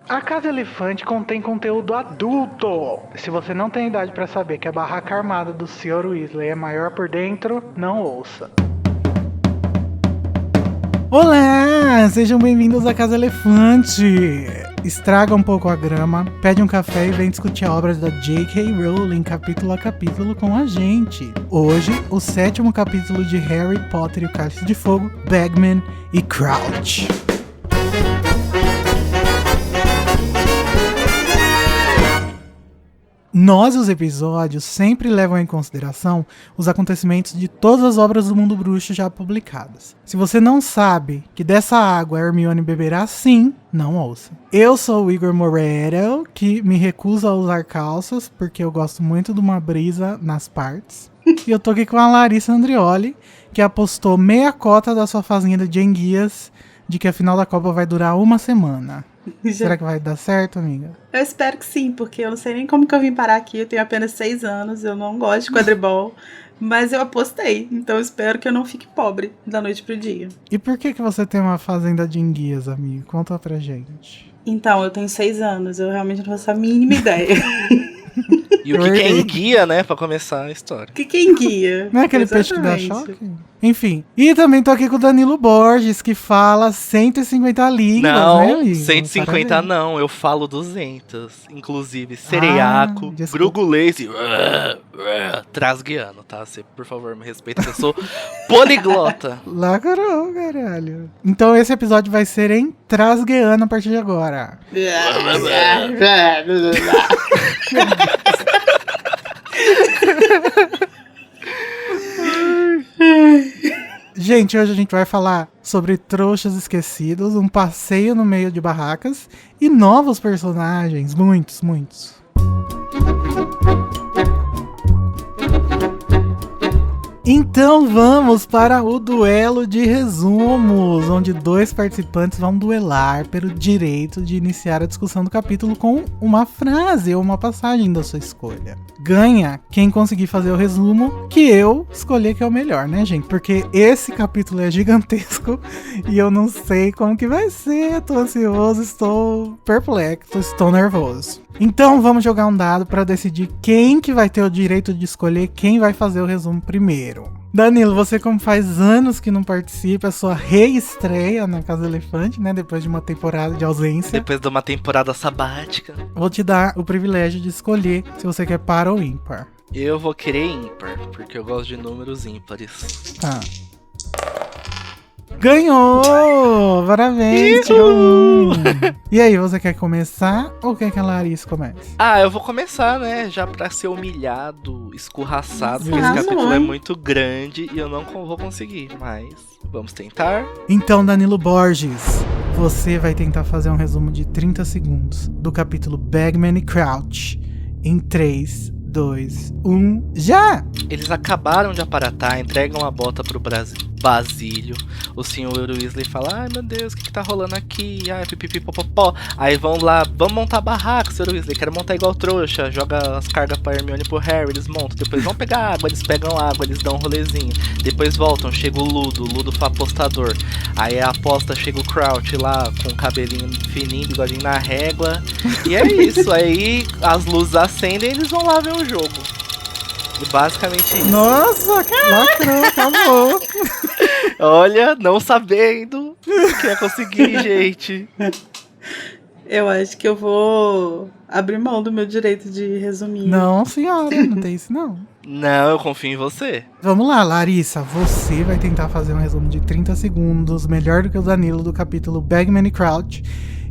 A Casa Elefante contém conteúdo adulto. Se você não tem idade pra saber que a barraca armada do Sr. Weasley é maior por dentro, não ouça. Olá, sejam bem-vindos à Casa Elefante. Estraga um pouco a grama, pede um café e vem discutir a obra da J.K. Rowling capítulo a capítulo com a gente. Hoje, o 7º capítulo de Harry Potter e o Cálice de Fogo, Bagman e Crouch. Os episódios sempre levam em consideração os acontecimentos de todas as obras do mundo bruxo já publicadas. Se você não sabe que dessa água a Hermione beberá, sim, não ouça. Eu sou o Igor Moreira, que me recuso a usar calças, porque eu gosto muito de uma brisa nas partes. E eu tô aqui com a Larissa Andrioli, que apostou meia cota da sua fazenda de enguias de que a final da Copa vai durar uma semana. Será que vai dar certo, amiga? Eu espero que sim, porque eu não sei nem como que eu vim parar aqui. Eu tenho apenas 6 anos, eu não gosto de quadribol, mas eu apostei. Então eu espero que eu não fique pobre da noite pro dia. E por que você tem uma fazenda de enguias, amigo? Conta pra gente. Então, eu tenho 6 anos, eu realmente não faço a mínima ideia. E o que é enguia, né, pra começar a história. O que é enguia? Não é aquele peixe que dá choque? Enfim. E também tô aqui com o Danilo Borges, que fala 150 línguas, não, né, amigo? 150 Parabéns. não, eu falo 200. Inclusive, sereiaco, grugulês e trasguiano, tá? Você, por favor, me respeita, eu sou poliglota. Lacrou, caralho. Então esse episódio vai ser em trasgueano a partir de agora. Gente, hoje a gente vai falar sobre trouxas esquecidos, um passeio no meio de barracas e novos personagens, muitos. Então vamos para o duelo de resumos, onde 2 participantes vão duelar pelo direito de iniciar a discussão do capítulo com uma frase ou uma passagem da sua escolha. Ganha quem conseguir fazer o resumo que eu escolhi que é o melhor, né, gente? Porque esse capítulo é gigantesco e eu não sei como que vai ser. Tô ansioso, estou perplexo, estou nervoso. Então vamos jogar um dado para decidir quem que vai ter o direito de escolher quem vai fazer o resumo primeiro. Danilo, você como faz anos que não participa, a sua reestreia na Casa Elefante, né? Depois de uma temporada de ausência. Depois de uma temporada sabática. Vou te dar o privilégio de escolher se você quer par ou ímpar. Eu vou querer ímpar, porque eu gosto de números ímpares. Tá. Ganhou! Parabéns! Tirou 1. E aí, você quer começar ou quer que a Larissa comece? Ah, eu vou começar, né? Já pra ser humilhado, escorraçado, porque esse Ah, capítulo não. é muito grande e eu não vou conseguir, mas vamos tentar. Então, Danilo Borges, você vai tentar fazer um resumo de 30 segundos do capítulo Bagman e Crouch em 3, 2, 1, já! Eles acabaram de aparatar, entregam a bota pro Basílio. O senhor Weasley fala: ai meu Deus, o que tá rolando aqui? Ai, pipipipopopó. Aí vão lá, vamos montar barraco, senhor Weasley. Quero montar igual trouxa. Joga as cargas pra Hermione e pro Harry, eles montam. Depois vão pegar água, eles pegam água, eles dão um rolezinho. Depois voltam, chega o Ludo foi apostador. Aí a aposta, chega o Crouch lá com o cabelinho fininho, bigodinho na régua. E é isso, aí as luzes acendem e eles vão lá ver o jogo. E basicamente isso. Nossa, lacrou, acabou. Olha, não sabendo que ia conseguir, gente. Eu acho que eu vou abrir mão do meu direito de resumir. Não, senhora, não tem isso não. Não, eu confio em você. Vamos lá, Larissa, você vai tentar fazer um resumo de 30 segundos, melhor do que o Danilo, do capítulo Bagman e Crouch,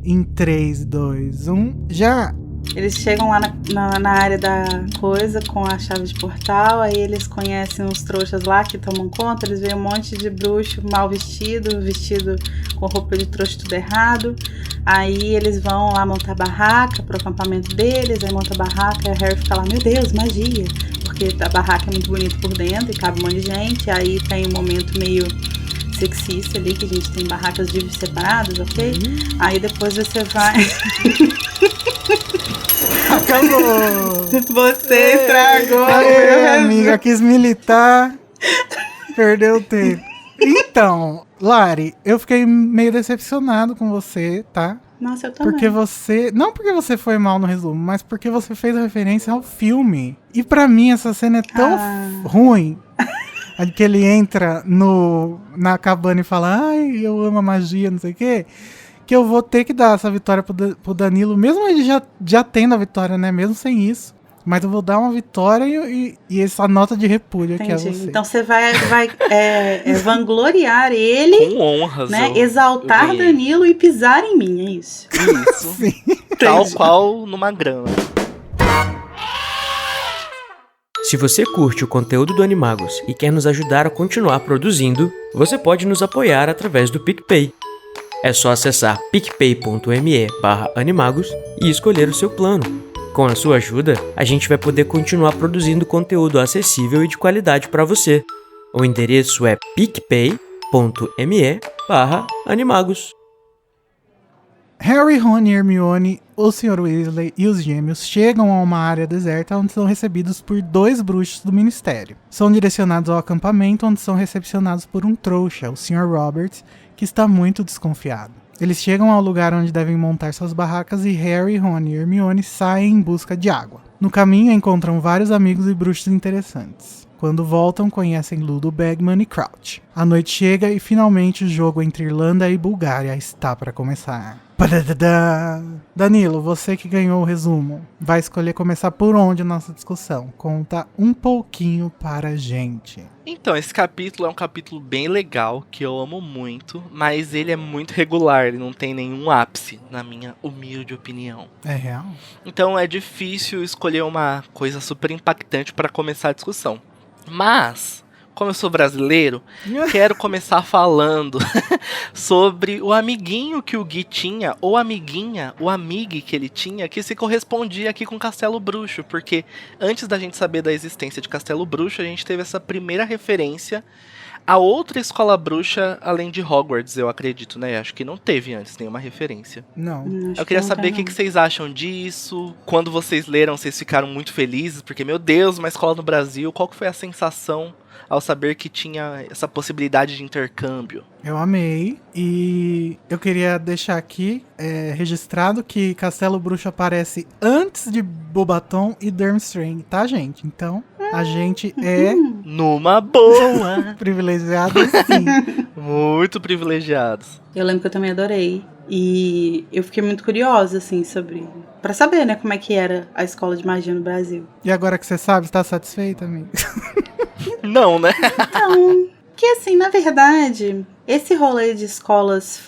em 3, 2, 1, já! Eles chegam lá na área da coisa com a chave de portal, aí eles conhecem uns trouxas lá que tomam conta, eles veem um monte de bruxo mal vestido com roupa de trouxa tudo errado. Aí eles vão lá montar barraca pro acampamento deles, aí monta a barraca, e a Harry fica lá, meu Deus, magia! Porque a barraca é muito bonita por dentro e cabe um monte de gente, aí tem um momento meio sexista ali, que a gente tem barracas separadas, ok? Aí depois você vai... Acabou! Você estragou! Aê, amiga, quis militar, perdeu o tempo. Então, Lari, eu fiquei meio decepcionado com você, tá? Nossa, eu também. Porque você... Não porque você foi mal no resumo, mas porque você fez referência ao filme. E pra mim essa cena é tão ruim. Que ele entra na cabana e fala, ai, eu amo a magia, não sei o quê. Que eu vou ter que dar essa vitória pro Danilo, mesmo ele já tendo a vitória, né? Mesmo sem isso. Mas eu vou dar uma vitória e essa nota de repúdio aqui a você. Então você vai vangloriar ele, com honras, né? Exaltar Danilo e pisar em mim, é isso? Isso. Sim. Tal qual numa grama. Se você curte o conteúdo do Animagos e quer nos ajudar a continuar produzindo, você pode nos apoiar através do PicPay. É só acessar picpay.me/animagos e escolher o seu plano. Com a sua ajuda, a gente vai poder continuar produzindo conteúdo acessível e de qualidade para você. O endereço é picpay.me/animagos. Harry, Ron e Hermione, o Sr. Weasley e os gêmeos chegam a uma área deserta onde são recebidos por 2 bruxos do Ministério. São direcionados ao acampamento onde são recepcionados por um trouxa, o Sr. Roberts, que está muito desconfiado. Eles chegam ao lugar onde devem montar suas barracas e Harry, Ron e Hermione saem em busca de água. No caminho encontram vários amigos e bruxos interessantes. Quando voltam, conhecem Ludo Bagman e Crouch. A noite chega e finalmente o jogo entre Irlanda e Bulgária está para começar. Padadadá. Danilo, você que ganhou o resumo, vai escolher começar por onde a nossa discussão? Conta um pouquinho para a gente. Então, esse capítulo é um capítulo bem legal, que eu amo muito, mas ele é muito regular, ele não tem nenhum ápice, na minha humilde opinião. É real? Então é difícil escolher uma coisa super impactante para começar a discussão. Mas, como eu sou brasileiro, quero começar falando sobre o amiguinho que o Gui tinha, ou amiguinha, o amigue que ele tinha, que se correspondia aqui com Castelo Bruxo, porque antes da gente saber da existência de Castelo Bruxo, a gente teve essa primeira referência a outra escola bruxa além de Hogwarts, eu acredito, né? Acho que não teve antes nenhuma referência. Não. Eu queria saber o que vocês acham disso. Quando vocês leram, vocês ficaram muito felizes, porque, meu Deus, uma escola no Brasil, qual que foi a sensação ao saber que tinha essa possibilidade de intercâmbio? Eu amei e eu queria deixar aqui registrado que Castelo Bruxo aparece antes de Bobaton e Durmstrang, tá, gente? Então, a gente é numa boa. Privilegiado, sim. Muito privilegiados. Eu lembro que eu também adorei. E eu fiquei muito curiosa, assim, pra saber, né, como é que era a escola de magia no Brasil. E agora que você sabe, está satisfeita, amiga? Não, né? Então, que assim, na verdade, esse rolê de escolas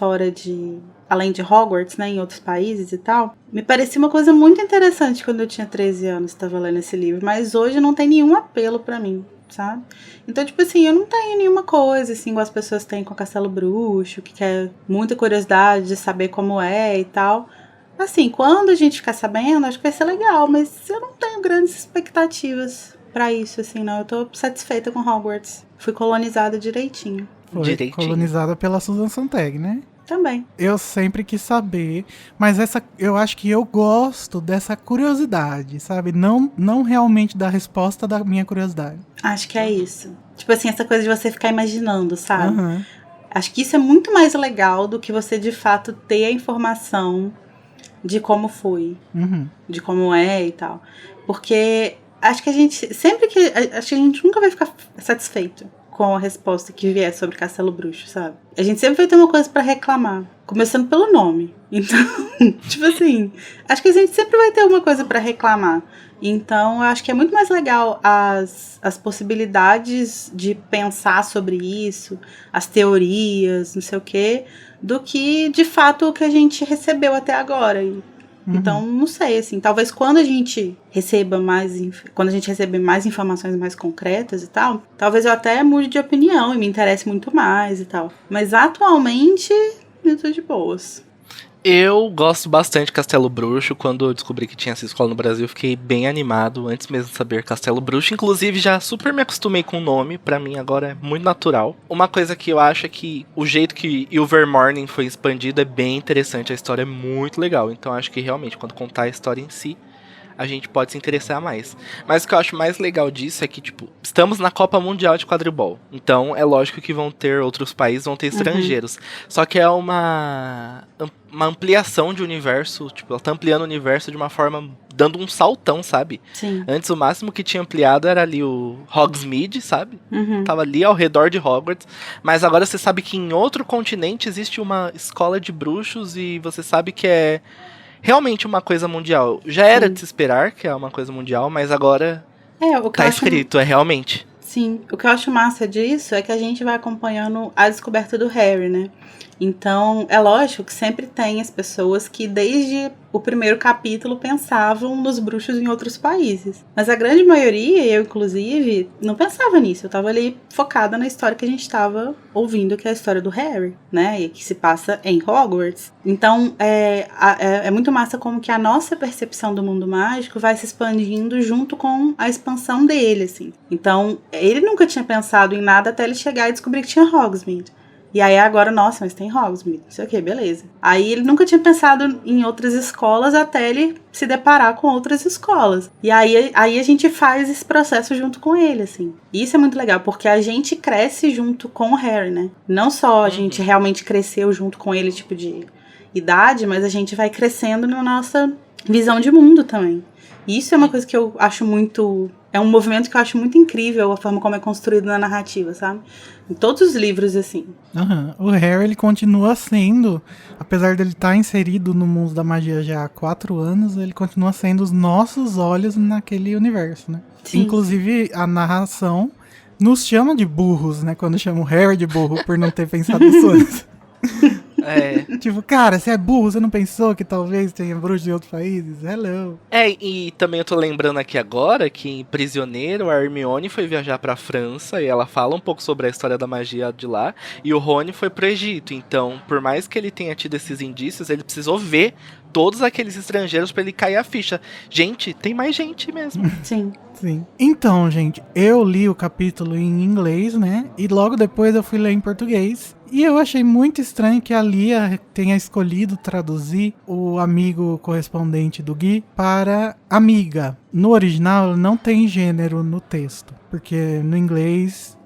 além de Hogwarts, né, em outros países e tal, me parecia uma coisa muito interessante quando eu tinha 13 anos, estava lendo esse livro, mas hoje não tem nenhum apelo pra mim, sabe? Então, tipo assim, eu não tenho nenhuma coisa, assim, igual as pessoas têm com Castelo Bruxo, que quer muita curiosidade de saber como é e tal. Assim, quando a gente ficar sabendo, acho que vai ser legal, mas eu não tenho grandes expectativas pra isso, assim, não. Eu tô satisfeita com Hogwarts. Fui colonizada direitinho. Foi colonizada pela Susan Sontag, né? Também. Eu sempre quis saber, mas eu acho que eu gosto dessa curiosidade, sabe? Não realmente da resposta da minha curiosidade. Acho que é isso. Tipo assim, essa coisa de você ficar imaginando, sabe? Uhum. Acho que isso é muito mais legal do que você, de fato, ter a informação de como foi, de como é e tal. Porque acho que a gente nunca vai ficar satisfeito com a resposta que vier sobre Castelo Bruxo, sabe? A gente sempre vai ter uma coisa pra reclamar, começando pelo nome. Então, tipo assim, acho que a gente sempre vai ter uma coisa pra reclamar. Então, eu acho que é muito mais legal as possibilidades de pensar sobre isso, as teorias, não sei o quê, do que, de fato, o que a gente recebeu até agora. Então, não sei, assim, talvez quando a gente receber mais informações mais concretas e tal, talvez eu até mude de opinião e me interesse muito mais e tal. Mas atualmente, eu tô de boas. Eu gosto bastante de Castelo Bruxo. Quando eu descobri que tinha essa escola no Brasil, eu fiquei bem animado, antes mesmo de saber Castelo Bruxo. Inclusive, já super me acostumei com o nome, pra mim agora é muito natural. Uma coisa que eu acho é que o jeito que Ilvermorny foi expandido é bem interessante, a história é muito legal. Então acho que realmente, quando contar a história em si, a gente pode se interessar mais. Mas o que eu acho mais legal disso é que, tipo, estamos na Copa Mundial de Quadribol. Então, é lógico que vão ter outros países, vão ter estrangeiros. Só que é uma ampliação de universo, tipo, ela tá ampliando o universo de uma forma, dando um saltão, sabe? Sim. Antes, o máximo que tinha ampliado era ali o Hogsmeade, sabe? Uhum. Tava ali ao redor de Hogwarts. Mas agora você sabe que em outro continente existe uma escola de bruxos e você sabe que é realmente uma coisa mundial. Já era de se esperar que é uma coisa mundial, mas agora O que tá eu acho... escrito, é realmente. Sim, o que eu acho massa disso é que a gente vai acompanhando a descoberta do Harry, né? Então, é lógico que sempre tem as pessoas que desde o primeiro capítulo pensavam nos bruxos em outros países. Mas a grande maioria, eu inclusive, não pensava nisso. Eu tava ali focada na história que a gente tava ouvindo, que é a história do Harry, né? E que se passa em Hogwarts. Então, é muito massa como que a nossa percepção do mundo mágico vai se expandindo junto com a expansão dele, assim. Então, ele nunca tinha pensado em nada até ele chegar e descobrir que tinha Hogsmeade. E aí agora, nossa, mas tem Hogsmeade, não sei o que, beleza. Aí ele nunca tinha pensado em outras escolas até ele se deparar com outras escolas. E aí a gente faz esse processo junto com ele, assim. E isso é muito legal, porque a gente cresce junto com o Harry, né? Não só a gente realmente cresceu junto com ele, tipo de idade, mas a gente vai crescendo na nossa visão de mundo também. E isso é uma coisa que eu acho muito... É um movimento que eu acho muito incrível, a forma como é construído na narrativa, sabe? Em todos os livros, assim. O Harry, ele continua sendo, apesar dele estar inserido no mundo da magia já há 4 anos, ele continua sendo os nossos olhos naquele universo, né? Sim. Inclusive, a narração nos chama de burros, né? Quando chama o Harry de burro por não ter pensado nisso antes. Tipo, cara, você é burro, você não pensou que talvez tenha bruxos de outros países? Hello. E também eu tô lembrando aqui agora que em Prisioneiro, a Hermione foi viajar pra França e ela fala um pouco sobre a história da magia de lá, e o Rony foi pro Egito. Então, por mais que ele tenha tido esses indícios, ele precisou ver todos aqueles estrangeiros pra ele cair a ficha. Gente, tem mais gente mesmo. Sim. Sim. Então, gente, eu li o capítulo em inglês, né? E logo depois eu fui ler em português. E eu achei muito estranho que a Lia tenha escolhido traduzir o amigo correspondente do Gui para amiga. No original não tem gênero no texto, porque no inglês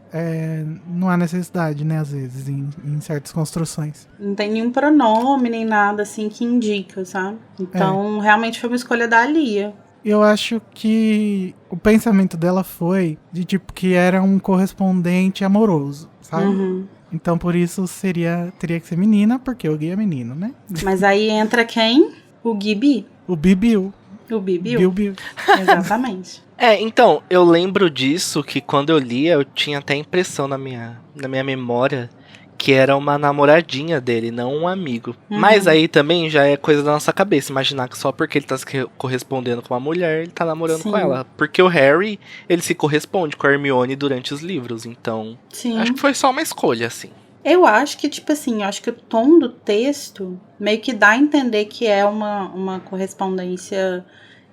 não há necessidade, né, às vezes, em certas construções. Não tem nenhum pronome, nem nada assim que indica, sabe? Então, realmente foi uma escolha da Lia. Eu acho que o pensamento dela foi de tipo que era um correspondente amoroso, sabe? Uhum. Então por isso teria que ser menina, porque o Gui é menino, né? Mas aí entra quem? O Gibi. O Bibiu. O Bibiu. Biu. Exatamente. Então, eu lembro disso, que quando eu lia, eu tinha até a impressão na minha memória que era uma namoradinha dele, não um amigo. Mas aí também já é coisa da nossa cabeça, imaginar que só porque ele tá se correspondendo com uma mulher, ele tá namorando com ela. Porque o Harry, ele se corresponde com a Hermione durante os livros, então... Sim. Acho que foi só uma escolha, assim. Eu acho que, tipo assim, eu acho que o tom do texto meio que dá a entender que é uma correspondência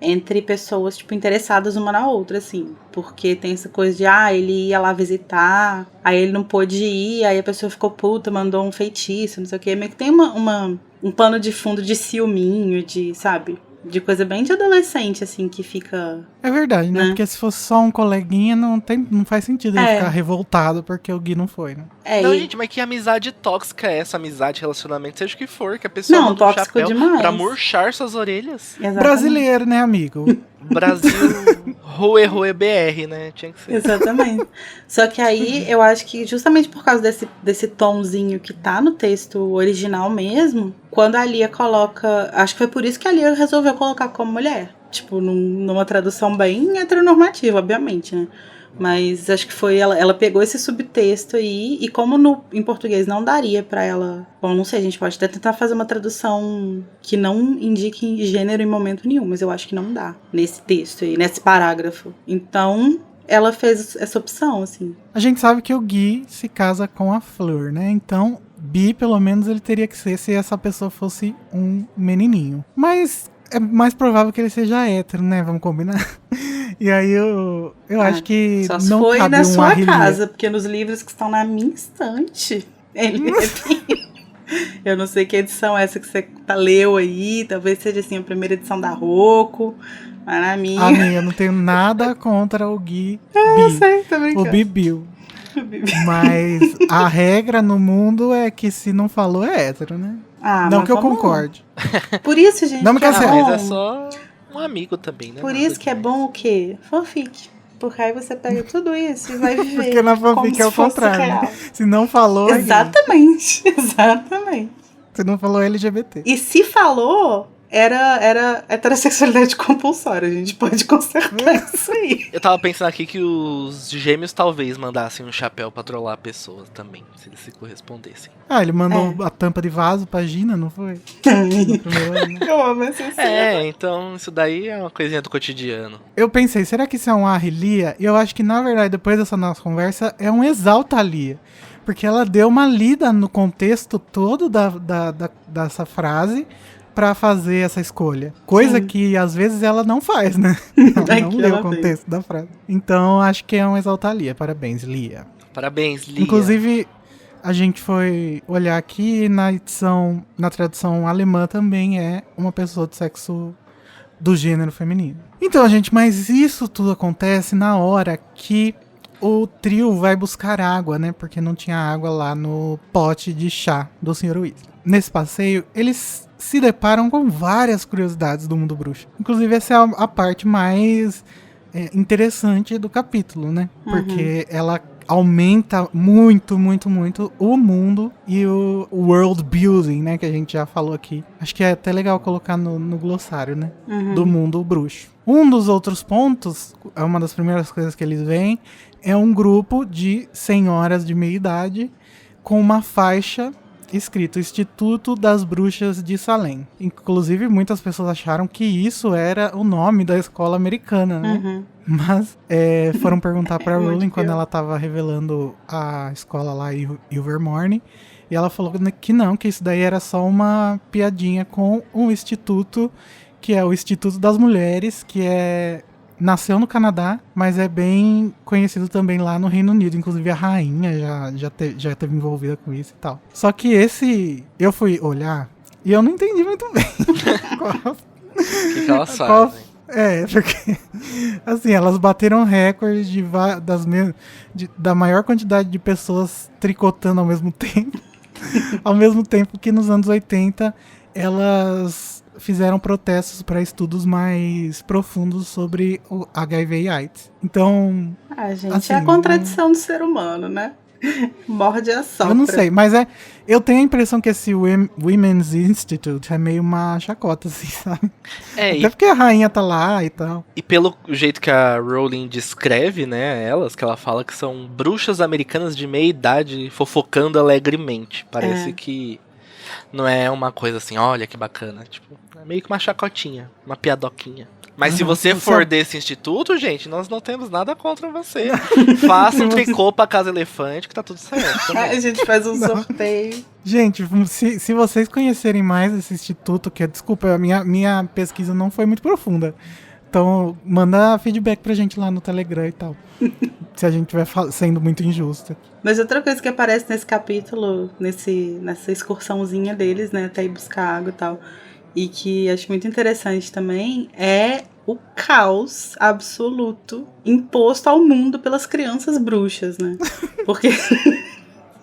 entre pessoas, tipo, interessadas uma na outra, assim. Porque tem essa coisa de, ele ia lá visitar, aí ele não pôde ir, aí a pessoa ficou puta, mandou um feitiço, não sei o quê. Meio que tem um pano de fundo de ciúminho, de, sabe? De coisa bem de adolescente, assim, que fica... É verdade, né? Porque se fosse só um coleguinha, não faz sentido ele ficar revoltado porque o Gui não foi, né? Não, gente, mas que amizade tóxica é essa? Amizade, relacionamento, seja o que for, que a pessoa manda um chapéu demais. pra murchar suas orelhas. Exatamente. Brasileiro, né, amigo? Brasil, Rue BR, né? Tinha que ser. Exatamente. Só que aí, eu acho que justamente por causa desse tomzinho que tá no texto original mesmo, quando a Lia coloca... Acho que foi por isso que a Lia resolveu colocar como mulher. Tipo, numa tradução bem heteronormativa, obviamente, né? Mas acho que foi ela pegou esse subtexto aí, e como em português não daria pra ela... Bom, não sei, a gente pode até tentar fazer uma tradução que não indique gênero em momento nenhum, mas eu acho que não dá nesse texto aí, nesse parágrafo. Então, ela fez essa opção, assim. A gente sabe que o Gui se casa com a Fleur, né? Então, bi, pelo menos, ele teria que ser se essa pessoa fosse um menininho. Mas é mais provável que ele seja hétero, né? Vamos combinar? E aí eu acho que só se não foi cabe na sua Arrelia. casa, porque nos livros que estão na minha estante, ele Eu não sei que edição é essa que você leu aí. Talvez seja assim a primeira edição da Rocco. Mas na minha. Amiga, eu não tenho nada contra o Gui Eu Bi, sei, tô o brincando. Bibiu. Mas a regra no mundo é que se não falou é hétero, né? Ah, Não mas que eu vamos lá. concorde. Por isso, gente, Não me que é cancele. bom. Mas é só um amigo também, né? Por Nada isso que é demais. bom o quê? Fanfic. Porque aí você pega tudo isso e vai viver. Porque na como fanfic se é o fosse contrário, real. né? Se não falou, é gay. Exatamente. Exatamente. Se não falou, é LGBT. E se falou, era heterossexualidade compulsória. A gente pode consertar isso aí. Eu tava pensando aqui que os gêmeos talvez mandassem um chapéu pra trollar pessoas também, se eles se correspondessem. Ah, ele mandou a tampa de vaso pra Gina, não foi? No primeiro ano. Eu amo essa cena. É, então isso daí é uma coisinha do cotidiano. Eu pensei, será que isso é um Arrelia? E eu acho que, na verdade, depois dessa nossa conversa, é um Exalta Lia. Porque ela deu uma lida no contexto todo dessa frase pra fazer essa escolha. Coisa Sim. que, às vezes, ela não faz, né? Ela não Aqui leu ela o contexto da frase. Então, acho que é um Exalta Lia. Parabéns, Lia. Parabéns, Lia. Inclusive, a gente foi olhar aqui na tradução alemã também é uma pessoa do sexo do gênero feminino. Então, gente, mas isso tudo acontece na hora que o trio vai buscar água, né? Porque não tinha água lá no pote de chá do Sr. Weasley. Nesse passeio, eles se deparam com várias curiosidades do mundo bruxo. Inclusive, essa é a parte mais interessante do capítulo, né? Porque ela aumenta muito, muito, muito o mundo e o world building, né? Que a gente já falou aqui. Acho que é até legal colocar no glossário, né? Do mundo bruxo. Um dos outros pontos, é uma das primeiras coisas que eles veem, é um grupo de senhoras de meia idade com uma faixa escrito Instituto das Bruxas de Salem. Inclusive, muitas pessoas acharam que isso era o nome da escola americana, né? Mas foram perguntar pra Rowling quando ela tava revelando a escola lá em Ilvermorny. E ela falou que não, que isso daí era só uma piadinha com um instituto, que é o Instituto das Mulheres, que nasceu no Canadá, mas é bem conhecido também lá no Reino Unido. Inclusive a rainha já teve envolvida com isso e tal. Só que eu fui olhar e eu não entendi muito bem. O que elas fazem? Porque assim, elas bateram recorde da maior quantidade de pessoas tricotando ao mesmo tempo. Ao mesmo tempo que nos anos 80 elas fizeram protestos para estudos mais profundos sobre o HIV e AIDS. Então, Gente, assim, é a contradição do ser humano, né? Morde a sopra. eu não sei, mas eu tenho a impressão que esse Women's Institute é meio uma chacota, assim, sabe? Até porque a rainha tá lá e tal. E pelo jeito que a Rowling descreve, né, elas, que ela fala que são bruxas americanas de meia idade fofocando alegremente. Parece que não é uma coisa assim, olha que bacana. Tipo, é meio que uma chacotinha, uma piadoquinha. Mas se você for desse instituto, gente, nós não temos nada contra você. Faça um tricô pra Casa Elefante que tá tudo certo. Né? A gente faz um sorteio. Gente, se vocês conhecerem mais esse instituto, desculpa, a minha pesquisa não foi muito profunda. Então, manda feedback pra gente lá no Telegram e tal. Se a gente estiver sendo muito injusto. Mas outra coisa que aparece nesse capítulo, nessa excursãozinha deles, né, até ir buscar água e tal, e que acho muito interessante também, é o caos absoluto imposto ao mundo pelas crianças bruxas, né? Porque,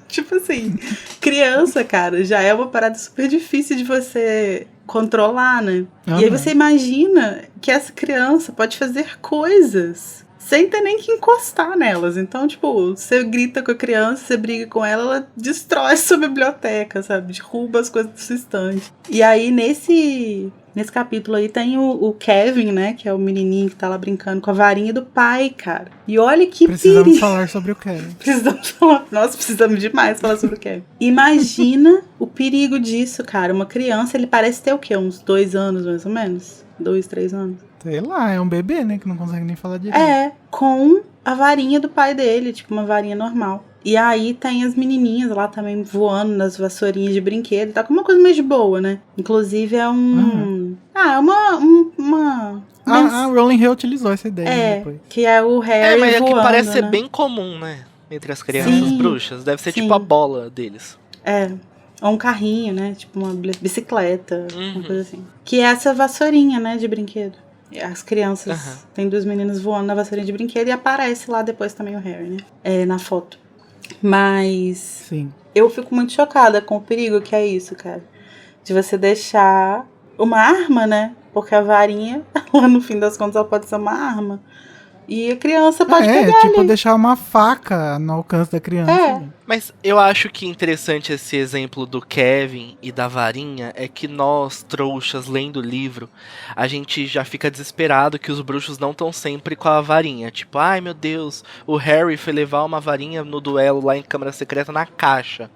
tipo assim, criança, cara, já é uma parada super difícil de você controlar, né? E aí você imagina que essa criança pode fazer coisas sem ter nem que encostar nelas. Então, tipo, você grita com a criança, você briga com ela, ela destrói sua biblioteca, sabe? Derruba as coisas do seu estante. E aí, nesse capítulo aí, tem o Kevin, né? Que é o menininho que tá lá brincando com a varinha do pai, cara. E olha que Precisamos falar sobre o Kevin. Precisamos demais falar sobre o Kevin. Imagina o perigo disso, cara. Uma criança, ele parece ter o quê? Uns 2 anos, mais ou menos? 2, 3 anos. Sei lá, é um bebê, né? Que não consegue nem falar direito. Com a varinha do pai dele, tipo uma varinha normal. E aí tem as menininhas lá também voando nas vassourinhas de brinquedo. Tá com uma coisa mais de boa, né? Inclusive é A Rowling reutilizou essa ideia depois. Que é o Harry mas voando, é que parece ser né? bem comum, né? Entre as crianças bruxas. Deve ser tipo a bola deles. Ou um carrinho, né? Tipo uma bicicleta, uma Uhum. coisa assim. Que é essa vassourinha, né, de brinquedo. E as crianças, tem 2 meninas voando na vassourinha de brinquedo e aparece lá depois também o Harry, né? Na foto. Mas Sim. eu fico muito chocada com o perigo que é isso, cara. De você deixar uma arma, né? Porque a varinha, lá no fim das contas, ela pode ser uma arma. E a criança pode pegar tipo ali. deixar uma faca no alcance da criança. É. Mas eu acho que interessante esse exemplo do Kevin e da varinha é que nós, trouxas, lendo o livro, a gente já fica desesperado que os bruxos não estão sempre com a varinha. Tipo, ai meu Deus, o Harry foi levar uma varinha no duelo lá em Câmara Secreta na caixa.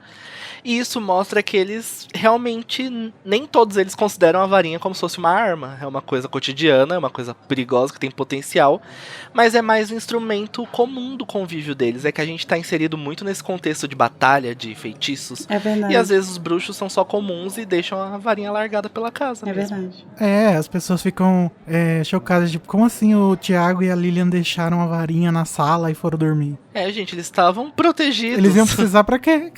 E isso mostra que eles realmente, nem todos eles consideram a varinha como se fosse uma arma. É uma coisa cotidiana, é uma coisa perigosa que tem potencial, mas é mais um instrumento comum do convívio deles. É que a gente tá inserido muito nesse contexto de batalha, de feitiços. É verdade. E às vezes os bruxos são só comuns e deixam a varinha largada pela casa É mesmo. verdade. As pessoas ficam chocadas, tipo, como assim o Tiago e a Lilian deixaram a varinha na sala e foram dormir? Gente, eles estavam protegidos. Eles iam precisar pra quê?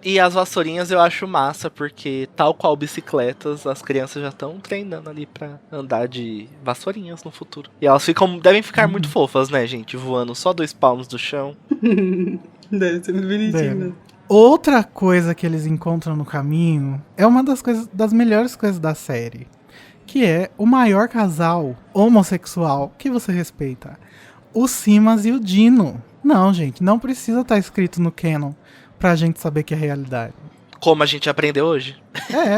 E as vassourinhas eu acho massa, porque tal qual bicicletas, as crianças já estão treinando ali pra andar de vassourinhas no futuro. E elas devem ficar muito fofas, né, gente? Voando só 2 palmos do chão. Deve ser muito bonitinho, Deve. né? Outra coisa que eles encontram no caminho é uma das melhores coisas da série, que é o maior casal homossexual que você respeita. O Simas e o Dino. Não, gente, não precisa estar escrito no canon pra gente saber que é realidade. Como a gente aprendeu hoje.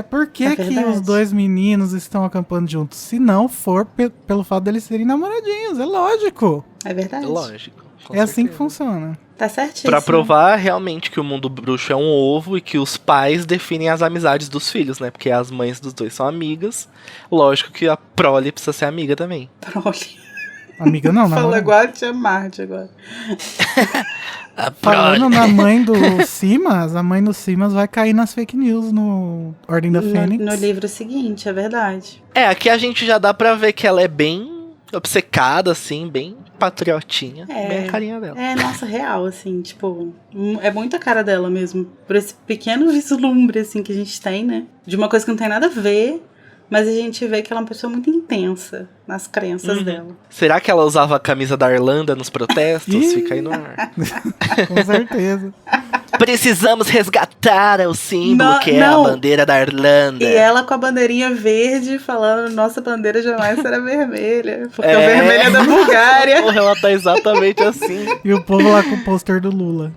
Por que que verdade. os 2 meninos estão acampando juntos? Se não for pelo fato deles serem namoradinhos, é lógico. É verdade. Lógico. com É assim que certeza. funciona. Tá certíssimo. Pra provar realmente que o mundo bruxo é um ovo e que os pais definem as amizades dos filhos, né? Porque as mães dos dois são amigas. Lógico que a prole precisa ser amiga também. Prole. Amiga não, Fala não. igual a tia Marge agora. A Falando na mãe do Simas, a mãe do Simas vai cair nas fake news no Ordem da Fênix. No livro seguinte, é verdade. Aqui a gente já dá pra ver que ela é bem obcecada, assim, bem patriotinha. Bem a carinha dela. É, nossa, real, assim, tipo, é muito a cara dela mesmo. Por esse pequeno vislumbre, assim, que a gente tem, né? De uma coisa que não tem nada a ver, mas a gente vê que ela é uma pessoa muito intensa nas crenças dela. Será que ela usava a camisa da Irlanda nos protestos? Ih. Fica aí no ar. Com certeza. Precisamos resgatar o símbolo Não, que é não. a bandeira da Irlanda. E ela com a bandeirinha verde falando, nossa bandeira jamais será vermelha, porque o É. vermelho é da Bulgária. Porra, ela tá exatamente assim. E o povo lá com o pôster do Lula.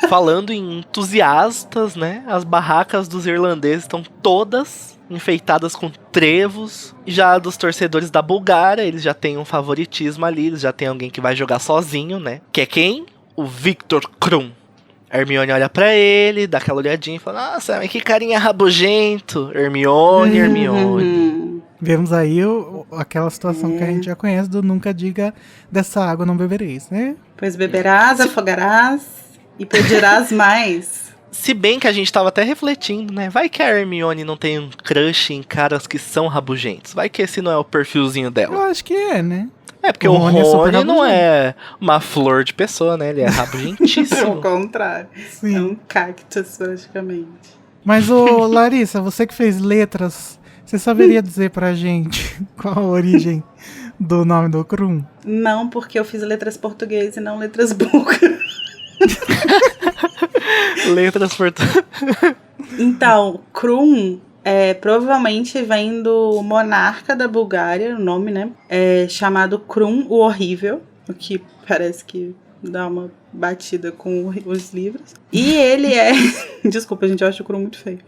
Falando em entusiastas, né? As barracas dos irlandeses estão todas enfeitadas com trevos. Já dos torcedores da Bulgária, eles já têm um favoritismo ali. Eles já tem alguém que vai jogar sozinho, né? Que é quem? O Victor Krum. A Hermione olha pra ele, dá aquela olhadinha e fala: nossa, mas que carinha rabugento. Hermione. Vemos aí aquela situação que a gente já conhece do nunca diga dessa água não bebereis, né? Pois beberás, afogarás e pedirás mais. Se bem que a gente tava até refletindo, né? Vai que a Hermione não tem um crush em caras que são rabugentos. Vai que esse não é o perfilzinho Eu dela. acho que é, né? É porque O o Rony é super Rony não rabugento. é uma flor de pessoa, né? Ele é Ao rabugentíssimo. contrário. É Sim. um cactus, praticamente. Mas, ô Larissa, você que fez letras, você saberia dizer pra gente qual a origem do nome do Krum? Não, porque eu fiz letras português e não letras búlgaras. Letras portuguesas. Então, Krum provavelmente vem do monarca da Bulgária, o nome, né? É chamado Krum o Horrível, o que parece que dá uma batida com os livros. E ele é... Desculpa, gente, eu acho o Krum muito feio.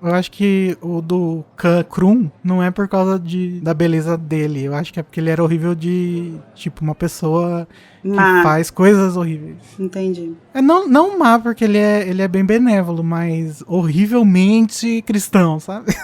Eu acho que o do Krum não é por causa da beleza dele. Eu acho que é porque ele era horrível de, tipo, uma pessoa que Má, faz coisas horríveis. entendi. Não má, porque ele é bem benévolo, mas horrivelmente cristão, sabe?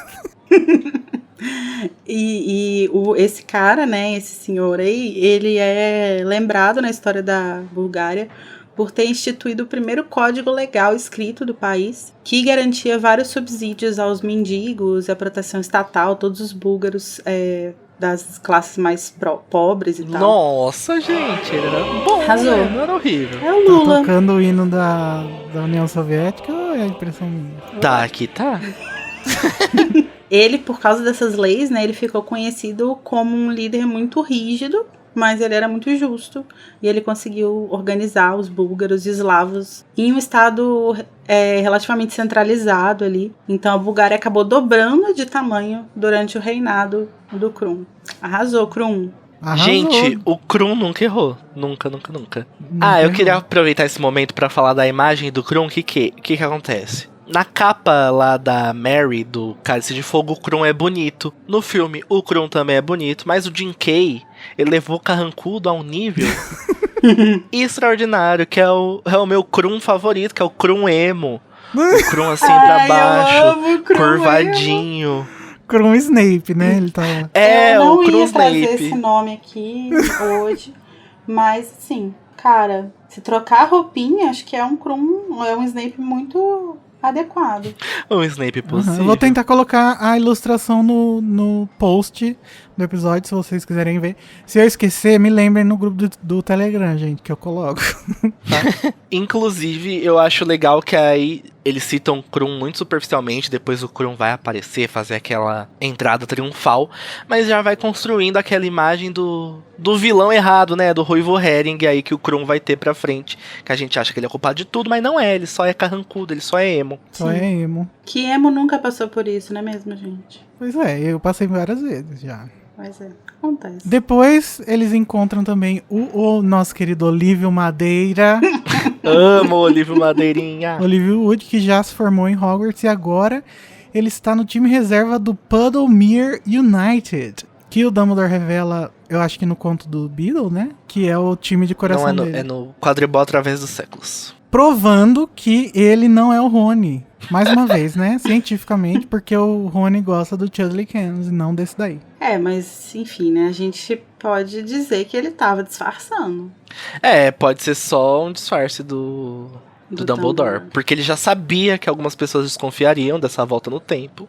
Esse cara, né, esse senhor aí, ele é lembrado na história da Bulgária por ter instituído o primeiro código legal escrito do país, que garantia vários subsídios aos mendigos, a proteção estatal, todos os búlgaros das classes mais pobres e tal. Nossa, gente, ele era bom. Arrasou. Né? Não era horrível. É o Tá Lula. tocando o hino da União Soviética. ou é impressão minha? Tá, aqui tá. Ele, por causa dessas leis, né, ele ficou conhecido como um líder muito rígido, mas ele era muito justo. E ele conseguiu organizar os búlgaros e eslavos em um estado relativamente centralizado ali. Então a Bulgária acabou dobrando de tamanho durante o reinado do Krum. Arrasou, Krum. Arrasou. Gente, o Krum nunca errou. Nunca. Nunca Eu errou. queria aproveitar esse momento pra falar da imagem do Krum. O que acontece? Na capa lá da Mary, do Cálice de Fogo, o Krum é bonito. No filme, o Krum também é bonito. Mas o Jim Kay, ele levou o carrancudo a um nível extraordinário, que é o meu Krum favorito, que é o Krum emo. O Krum assim pra baixo, eu amo o Krum curvadinho. Krum Snape, né? Ele tá lá. Eu O não Krum ia trazer Snape. esse nome aqui hoje, mas sim, cara, se trocar a roupinha, acho que é um Krum, é um Snape muito adequado. Um Snape possível. Eu vou tentar colocar a ilustração no post do episódio, se vocês quiserem ver. Se eu esquecer, me lembrem no grupo do Telegram, gente, que eu coloco. Inclusive, eu acho legal que aí eles citam o Krum muito superficialmente, depois o Krum vai aparecer, fazer aquela entrada triunfal, mas já vai construindo aquela imagem do vilão errado, né, do Ruivo Herring aí que o Krum vai ter pra frente, que a gente acha que ele é culpado de tudo, mas não é, ele só é carrancudo, ele só é emo. Só é emo. Que emo nunca passou por isso, não é mesmo, gente? Pois é, eu passei várias vezes já. Mas acontece. Depois, eles encontram também o nosso querido Olívio Madeira. Amo o Olívio Madeirinha. Olívio Wood, que já se formou em Hogwarts e agora ele está no time reserva do Puddlemere United. Que o Dumbledore revela, eu acho que no conto do Beedle, né? Que é o time de coração Não, dele. é no quadribol através dos séculos. Provando que ele não é o Rony. Mais uma vez, né? Cientificamente, porque o Rony gosta do Chudley Cans e não desse daí. Mas enfim, né? A gente pode dizer que ele tava disfarçando. Pode ser só um disfarce do Dumbledore. Porque ele já sabia que algumas pessoas desconfiariam dessa volta no tempo.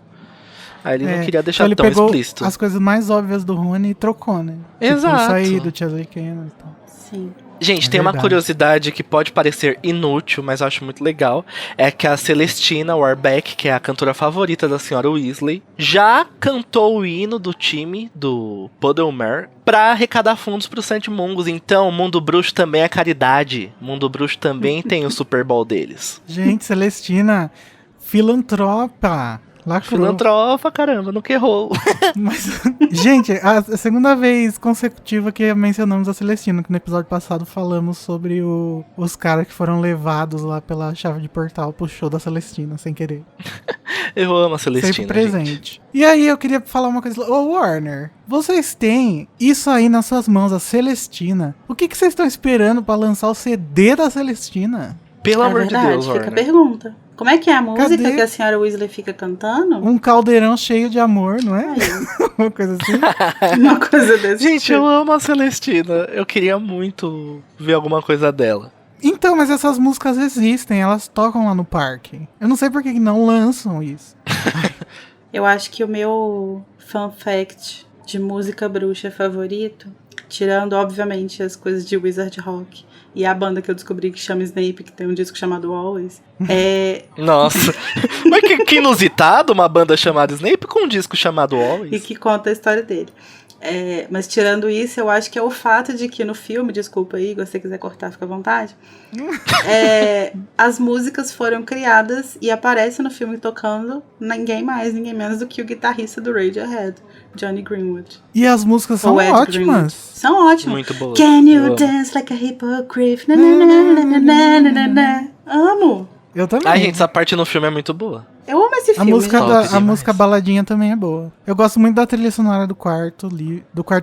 Aí ele não queria deixar então ele tão pegou explícito. as coisas mais óbvias do Rony e trocou, né? Exato. Tipo, sair do Chudley Cans e tal. Sim. Gente, É tem uma verdade. curiosidade que pode parecer inútil, mas eu acho muito legal. É que a Celestina Warbeck, que é a cantora favorita da senhora Weasley, já cantou o hino do time do Puddlemere pra arrecadar fundos pro Santo Mungus. Então, o Mundo Bruxo também é caridade. O Mundo Bruxo também tem o Super Bowl deles. Gente, Celestina, filantropa. Lacrou. Filantropa, caramba, nunca errou. Mas, gente, a segunda vez consecutiva que mencionamos a Celestina, que no episódio passado falamos sobre os caras que foram levados lá pela chave de portal pro show da Celestina, sem querer. Eu amo a Celestina, Sempre presente. gente. E aí eu queria falar uma coisa. Ô, Warner, vocês têm isso aí nas suas mãos, a Celestina. O que vocês estão esperando pra lançar o CD da Celestina? Pelo É amor verdade, de Deus, fica a Warner. pergunta. Como é que é a música Cadê? que a senhora Weasley fica cantando? Um caldeirão cheio de amor, não é? Aí, Uma coisa assim. uma coisa desse Gente, tipo. eu amo a Celestina. Eu queria muito ver alguma coisa dela. Então, mas essas músicas existem, elas tocam lá no parque. Eu não sei por que não lançam isso. Eu acho que o meu fun fact de música bruxa favorito, tirando, obviamente, as coisas de Wizard Rock e a banda que eu descobri que chama Snape, que tem um disco chamado Always, é... Nossa, mas que inusitado uma banda chamada Snape com um disco chamado e Always. que conta a história dele. Mas tirando isso, eu acho que é o fato de que no filme, desculpa aí, se você quiser cortar, fica à vontade, as músicas foram criadas e aparece no filme tocando ninguém mais, ninguém menos do que o guitarrista do Radiohead, Johnny Greenwood. E as músicas são Ou Ed ótimas. Greenwood. São ótimas. Muito boa. Can Eu you amo. dance like a hypocrite? Na, na, na, na, na, na, na, na. Amo. Eu também. Ai, gente, essa parte no filme é muito boa. Eu amo esse A filme. música, gente. Top a demais. música baladinha também é boa. Eu gosto muito da trilha sonora do quarto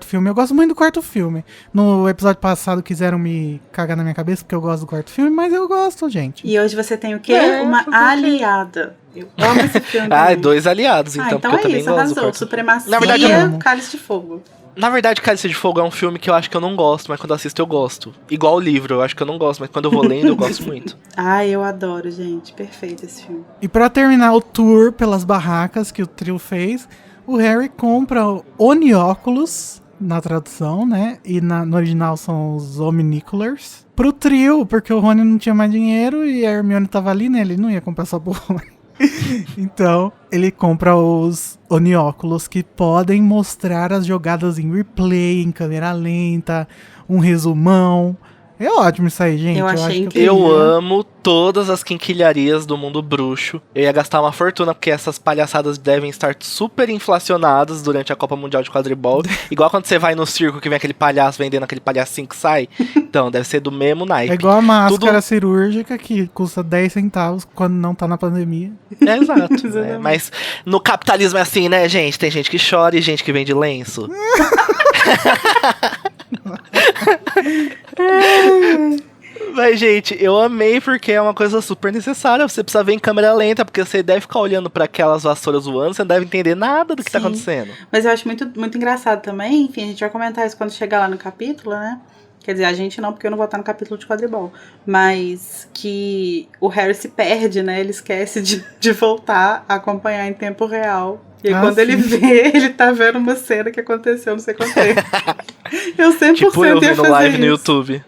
filme. Eu gosto muito do quarto filme. No episódio passado quiseram me cagar na minha cabeça porque eu gosto do quarto filme, mas eu gosto, gente. E hoje você tem o quê? fazer Uma o quê? aliada. Eu amo esse filme. Ah, também. 2 aliados, então, então porque eu é também isso, gosto do arrasou. quarto. Supremacia, Na verdade, eu amo. Cálice de Fogo. Na verdade, Cálice de Fogo é um filme que eu acho que eu não gosto, mas quando eu assisto eu gosto. Igual o livro, eu acho que eu não gosto, mas quando eu vou lendo eu gosto muito. Ai, eu adoro, gente. Perfeito esse filme. E pra terminar o tour pelas barracas que o trio fez, o Harry compra o Onióculos, na tradução, né? E no original são os Omnicolors. Pro trio, porque o Rony não tinha mais dinheiro e a Hermione tava ali, né? Ele não ia comprar só pro Rony. Então, ele compra os Onióculos que podem mostrar as jogadas em replay, em câmera lenta, um resumão. É ótimo isso aí, gente. Eu achei acho que incrível. Eu amo todas as quinquilharias do mundo bruxo. Eu ia gastar uma fortuna, porque essas palhaçadas devem estar super inflacionadas durante a Copa Mundial de Quadribol. Igual quando você vai no circo que vem aquele palhaço vendendo aquele palhacinho que sai. Então, deve ser do mesmo naipe. É igual a máscara cirúrgica que custa 10 centavos quando não tá na pandemia. É, exato. Né? Mas no capitalismo é assim, né, gente? Tem gente que chora e gente que vende lenço. Mas, gente, eu amei porque é uma coisa super necessária. Você precisa ver em câmera lenta, porque você deve ficar olhando para aquelas vassouras voando, você não deve entender nada do que tá acontecendo. Mas eu acho muito, muito engraçado também. Enfim, a gente vai comentar isso quando chegar lá no capítulo, né? Quer dizer, a gente não, porque eu não vou estar no capítulo de quadribol. Mas que o Harry se perde, né? Ele esquece de voltar a acompanhar em tempo real. E aí, quando ele vê, ele tá vendo uma cena que aconteceu, não sei quanto tempo. Eu 100% tipo eu ia vendo fazer live isso. no YouTube.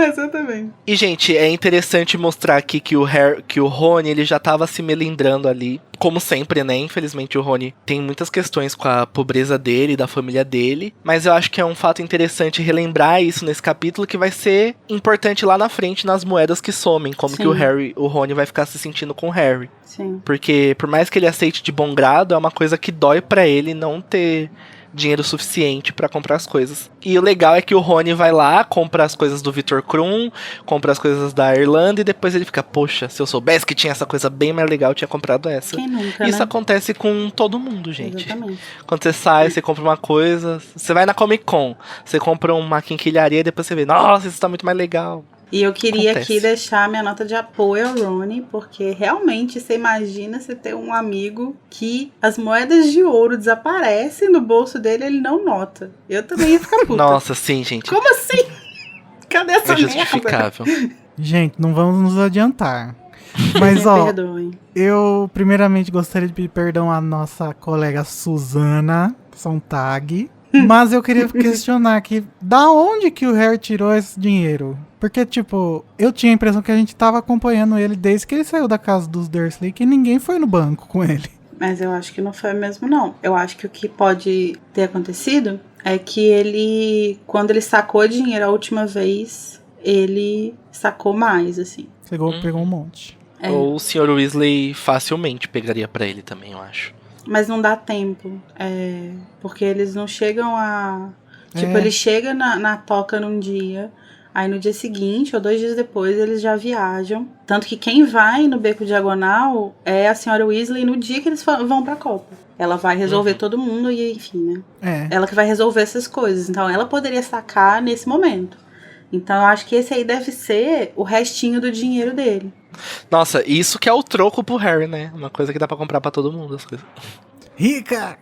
Exatamente. E, gente, é interessante mostrar aqui que o Rony, ele já tava se melindrando ali. Como sempre, né? Infelizmente o Rony tem muitas questões com a pobreza dele, da família dele. Mas eu acho que é um fato interessante relembrar isso nesse capítulo, que vai ser importante lá na frente nas moedas que somem. Como Sim. que o Rony vai ficar se sentindo com o Harry. Sim. Porque por mais que ele aceite de bom grado, é uma coisa que dói pra ele não ter dinheiro suficiente pra comprar as coisas. E o legal é que o Rony vai lá, compra as coisas do Victor Krum, compra as coisas da Irlanda e depois ele fica, poxa, se eu soubesse que tinha essa coisa bem mais legal, eu tinha comprado essa. Quem nunca, Isso né? acontece com todo mundo, gente. Exatamente. Quando você sai, você compra uma coisa, você vai na Comic Con, você compra uma quinquilharia e depois você vê, nossa, isso tá muito mais legal. E eu queria Acontece. aqui deixar minha nota de apoio ao Rony, porque realmente você imagina você ter um amigo que as moedas de ouro desaparecem no bolso dele e ele não nota. Eu também ia ficar puta. Nossa, sim, gente. Como assim? Cadê essa É merda? justificável. Gente, não vamos nos adiantar. Mas, Me ó, perdoem. eu primeiramente gostaria de pedir perdão à nossa colega Suzana Sontag. Mas eu queria questionar aqui, da onde que o Harry tirou esse dinheiro? Porque, tipo, eu tinha a impressão que a gente tava acompanhando ele desde que ele saiu da casa dos Dursley, que ninguém foi no banco com ele. Mas eu acho que não foi mesmo, não. Eu acho que o que pode ter acontecido é que ele, quando ele sacou dinheiro a última vez, ele sacou mais, assim. Pegou um monte. É. Ou o Sr. Weasley facilmente pegaria pra ele também, eu acho. Mas não dá tempo. Porque eles não chegam a... Tipo, É. ele chega na toca num dia, aí no dia seguinte, ou 2 dias depois, eles já viajam. Tanto que quem vai no Beco Diagonal é a Sra. Weasley no dia que eles vão pra Copa. Ela vai resolver todo mundo e, enfim, né? É. Ela que vai resolver essas coisas. Então, ela poderia sacar nesse momento. Então, eu acho que esse aí deve ser o restinho do dinheiro dele. Nossa, isso que é o troco pro Harry, né? Uma coisa que dá pra comprar pra todo mundo, as coisas. Rica!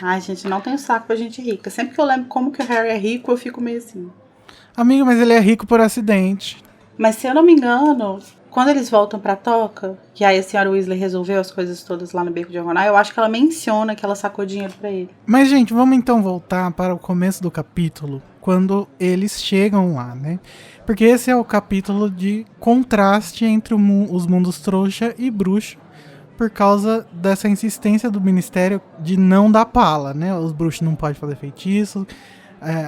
Ai, gente, não tenho saco pra gente rica. Sempre que eu lembro como que o Harry é rico, eu fico meio assim. Amigo, mas ele é rico por acidente. Mas se eu não me engano, quando eles voltam pra toca, que aí a Sra. Weasley resolveu as coisas todas lá no Beco Diagonal, eu acho que ela menciona que ela sacou dinheiro pra ele. Mas, gente, vamos então voltar para o começo do capítulo, quando eles chegam lá, né? Porque esse é o capítulo de contraste entre os mundos trouxa e bruxo, por causa dessa insistência do Ministério de não dar pala, né? Os bruxos não podem fazer feitiço,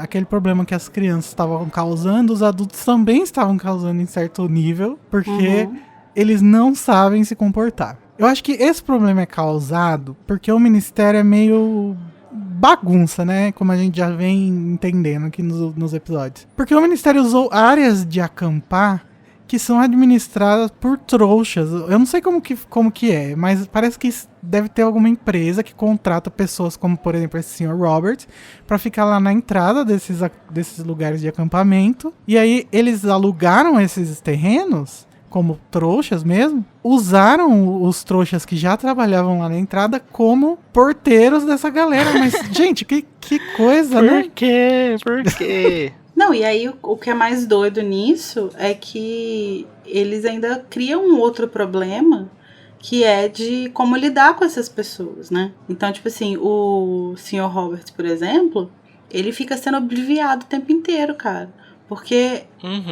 aquele problema que as crianças estavam causando, os adultos também estavam causando em certo nível, porque eles não sabem se comportar. Eu acho que esse problema é causado porque o Ministério é meio bagunça, né? Como a gente já vem entendendo aqui nos episódios. Porque o Ministério usou áreas de acampar que são administradas por trouxas. Eu não sei como que é, mas parece que deve ter alguma empresa que contrata pessoas como, por exemplo, esse Sr. Robert, pra ficar lá na entrada desses lugares de acampamento. E aí eles alugaram esses terrenos, como trouxas mesmo, usaram os trouxas que já trabalhavam lá na entrada como porteiros dessa galera. Mas, gente, que coisa, né? Por quê? Por quê? Não, e aí o que é mais doido nisso é que eles ainda criam um outro problema, que é de como lidar com essas pessoas, né? Então, tipo assim, o Sr. Robert, por exemplo, ele fica sendo obliviado o tempo inteiro, cara. Porque,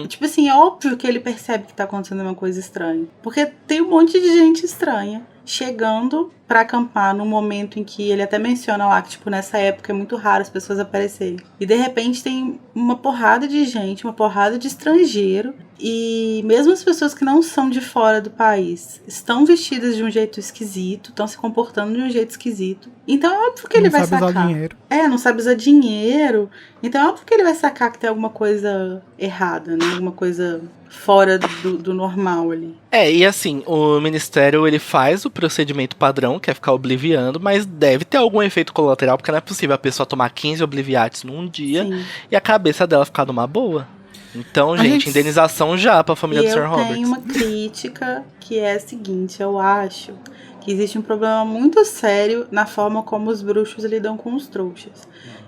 tipo assim, é óbvio que ele percebe que tá acontecendo uma coisa estranha. Porque tem um monte de gente estranha chegando pra acampar no momento em que ele até menciona lá que, tipo, nessa época é muito raro as pessoas aparecerem. E de repente tem uma porrada de gente, uma porrada de estrangeiro. E mesmo as pessoas que não são de fora do país estão vestidas de um jeito esquisito, estão se comportando de um jeito esquisito. Então é óbvio que ele vai sacar. Não sabe usar dinheiro. Não sabe usar dinheiro. Então é óbvio que ele vai sacar que tem alguma coisa errada, né? Alguma coisa fora do normal ali. E assim, o Ministério, ele faz o procedimento padrão, que é ficar obliviando, mas deve ter algum efeito colateral, porque não é possível a pessoa tomar 15 obliviates num dia e a cabeça dela ficar numa boa. Então, gente, indenização já pra família do Sr. Roberts. Eu tenho uma crítica que é a seguinte, eu acho que existe um problema muito sério na forma como os bruxos lidam com os trouxas.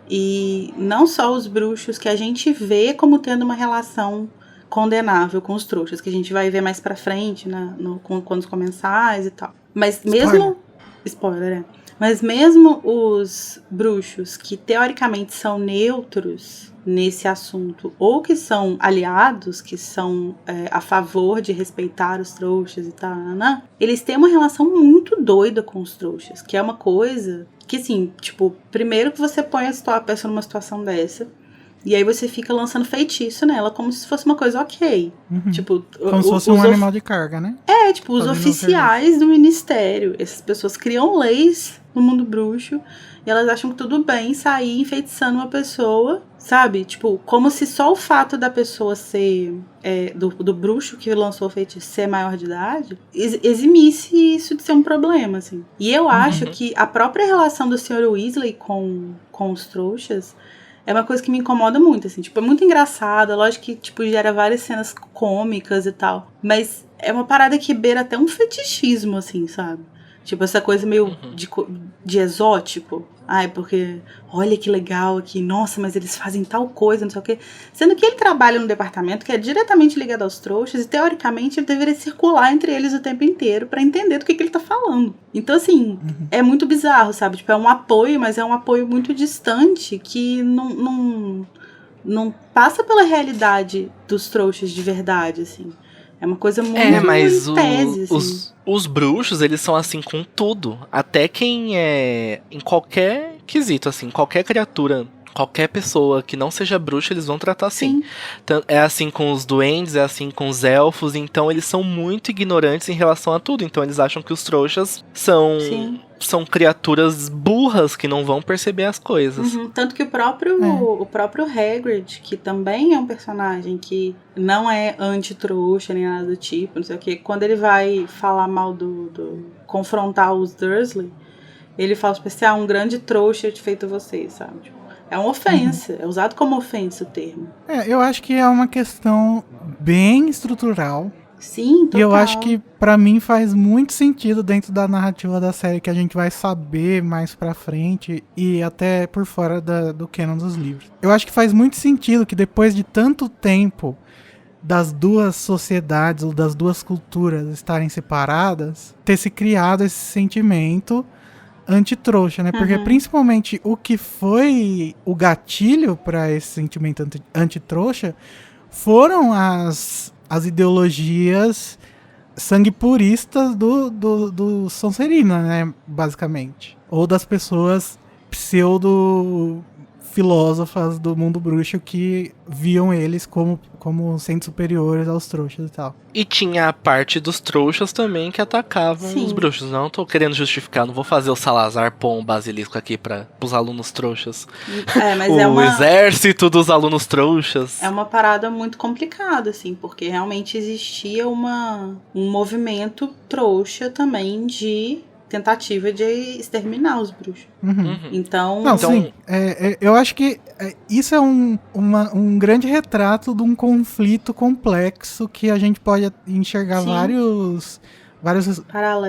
E não só os bruxos que a gente vê como tendo uma relação condenável com os trouxas, que a gente vai ver mais pra frente, com os comensais e tal. Mas mesmo... Spoiler, Mas mesmo os bruxos que teoricamente são neutros nesse assunto, ou que são aliados, que são a favor de respeitar os trouxas e tal, eles têm uma relação muito doida com os trouxas, que é uma coisa que, assim, tipo, primeiro que você põe a pessoa numa situação dessa, e aí você fica lançando feitiço nela como se fosse uma coisa ok. Tipo, como se fosse um animal de carga, né? Tipo, os oficiais do ministério. Essas pessoas criam leis no mundo bruxo e elas acham que tudo bem sair enfeitiçando uma pessoa, sabe? Tipo, como se só o fato da pessoa ser... do bruxo que lançou o feitiço ser maior de idade, eximisse isso de ser um problema, assim. E eu acho que a própria relação do Sr. Weasley com os trouxas é uma coisa que me incomoda muito, assim. Tipo, é muito engraçada, lógico que, tipo, gera várias cenas cômicas e tal. Mas é uma parada que beira até um fetichismo, assim, sabe? Tipo, essa coisa meio de exótico. Porque olha que legal aqui, nossa, mas eles fazem tal coisa, não sei o quê. Sendo que ele trabalha num departamento que é diretamente ligado aos trouxas e, teoricamente, ele deveria circular entre eles o tempo inteiro pra entender do que ele tá falando. Então, assim, é muito bizarro, sabe? Tipo, é um apoio, mas é um apoio muito distante que não passa pela realidade dos trouxas de verdade, assim. É uma coisa muito mas tese, assim. Os bruxos, eles são assim com tudo. Até quem é... Em qualquer quesito, assim, qualquer criatura, qualquer pessoa que não seja bruxa, eles vão tratar assim. É assim com os duendes, é assim com os elfos. Então eles são muito ignorantes em relação a tudo. Então eles acham que os trouxas são criaturas burras que não vão perceber as coisas. Tanto que o próprio Hagrid, que também é um personagem que não é anti-trouxa nem nada do tipo, não sei o que, quando ele vai falar mal confrontar os Dursley, ele fala assim, um grande trouxa feito você, sabe? Tipo, é uma ofensa, é usado como ofensa o termo. Eu acho que é uma questão bem estrutural. Sim, total. E eu acho que pra mim faz muito sentido dentro da narrativa da série, que a gente vai saber mais pra frente e até por fora do canon dos livros. Eu acho que faz muito sentido que depois de tanto tempo das duas sociedades ou das duas culturas estarem separadas, ter se criado esse sentimento anti-trouxa, né? Porque principalmente o que foi o gatilho pra esse sentimento anti-trouxa foram as ideologias sangue puristas do Sonserina, né, basicamente. Ou das pessoas pseudo-filósofas do mundo bruxo que viam eles como sendo superiores aos trouxas e tal. E tinha a parte dos trouxas também que atacavam os bruxos. Não tô querendo justificar, não vou fazer o Salazar pôr um basilisco aqui pros alunos trouxas. Mas exército dos alunos trouxas. É uma parada muito complicada, assim, porque realmente existia um movimento trouxa também de tentativa de exterminar os bruxos. Então... Sim, eu acho que isso é um grande retrato de um conflito complexo que a gente pode enxergar várias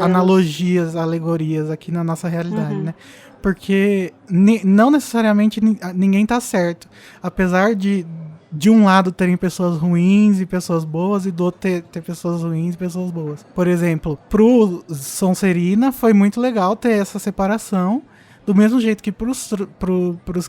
analogias, alegorias aqui na nossa realidade, né? Porque não necessariamente ninguém tá certo. Apesar de um lado terem pessoas ruins e pessoas boas, e do outro ter pessoas ruins e pessoas boas. Por exemplo, pro Sonserina foi muito legal ter essa separação Do mesmo jeito que pros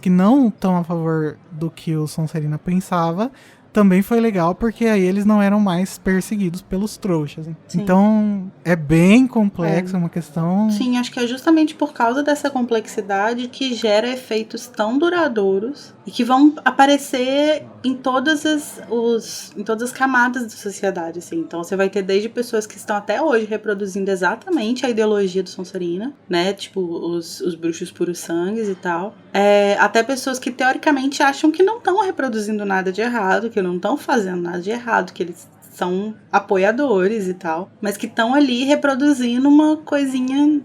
que não estão a favor do que o Sonserina pensava, também foi legal, porque aí eles não eram mais perseguidos pelos trouxas. Sim. Então, é bem complexo, é uma questão... Sim, acho que é justamente por causa dessa complexidade que gera efeitos tão duradouros e que vão aparecer em todas as camadas da sociedade, assim. Então, você vai ter desde pessoas que estão até hoje reproduzindo exatamente a ideologia do Sonserina, né? Tipo, os bruxos puros sangues e tal. Até pessoas que, teoricamente, acham que não estão reproduzindo nada de errado, que não estão fazendo nada de errado, que eles são apoiadores e tal, mas que estão ali reproduzindo uma coisinha,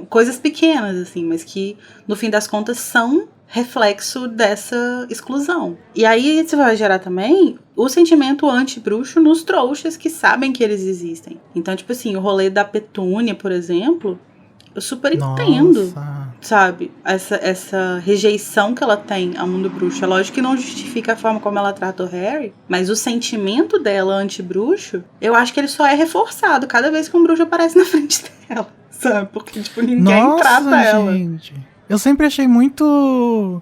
coisas pequenas, assim, mas que, no fim das contas, são reflexo dessa exclusão. E aí isso vai gerar também o sentimento anti-bruxo nos trouxas que sabem que eles existem. Então, tipo assim, o rolê da Petúnia, por exemplo, eu super entendo, sabe? Essa rejeição que ela tem ao mundo bruxo. É lógico que não justifica a forma como ela trata o Harry, mas o sentimento dela anti-bruxo, eu acho que ele só é reforçado cada vez que um bruxo aparece na frente dela, sabe? Porque, tipo, ninguém trata ela. Gente. Eu sempre achei muito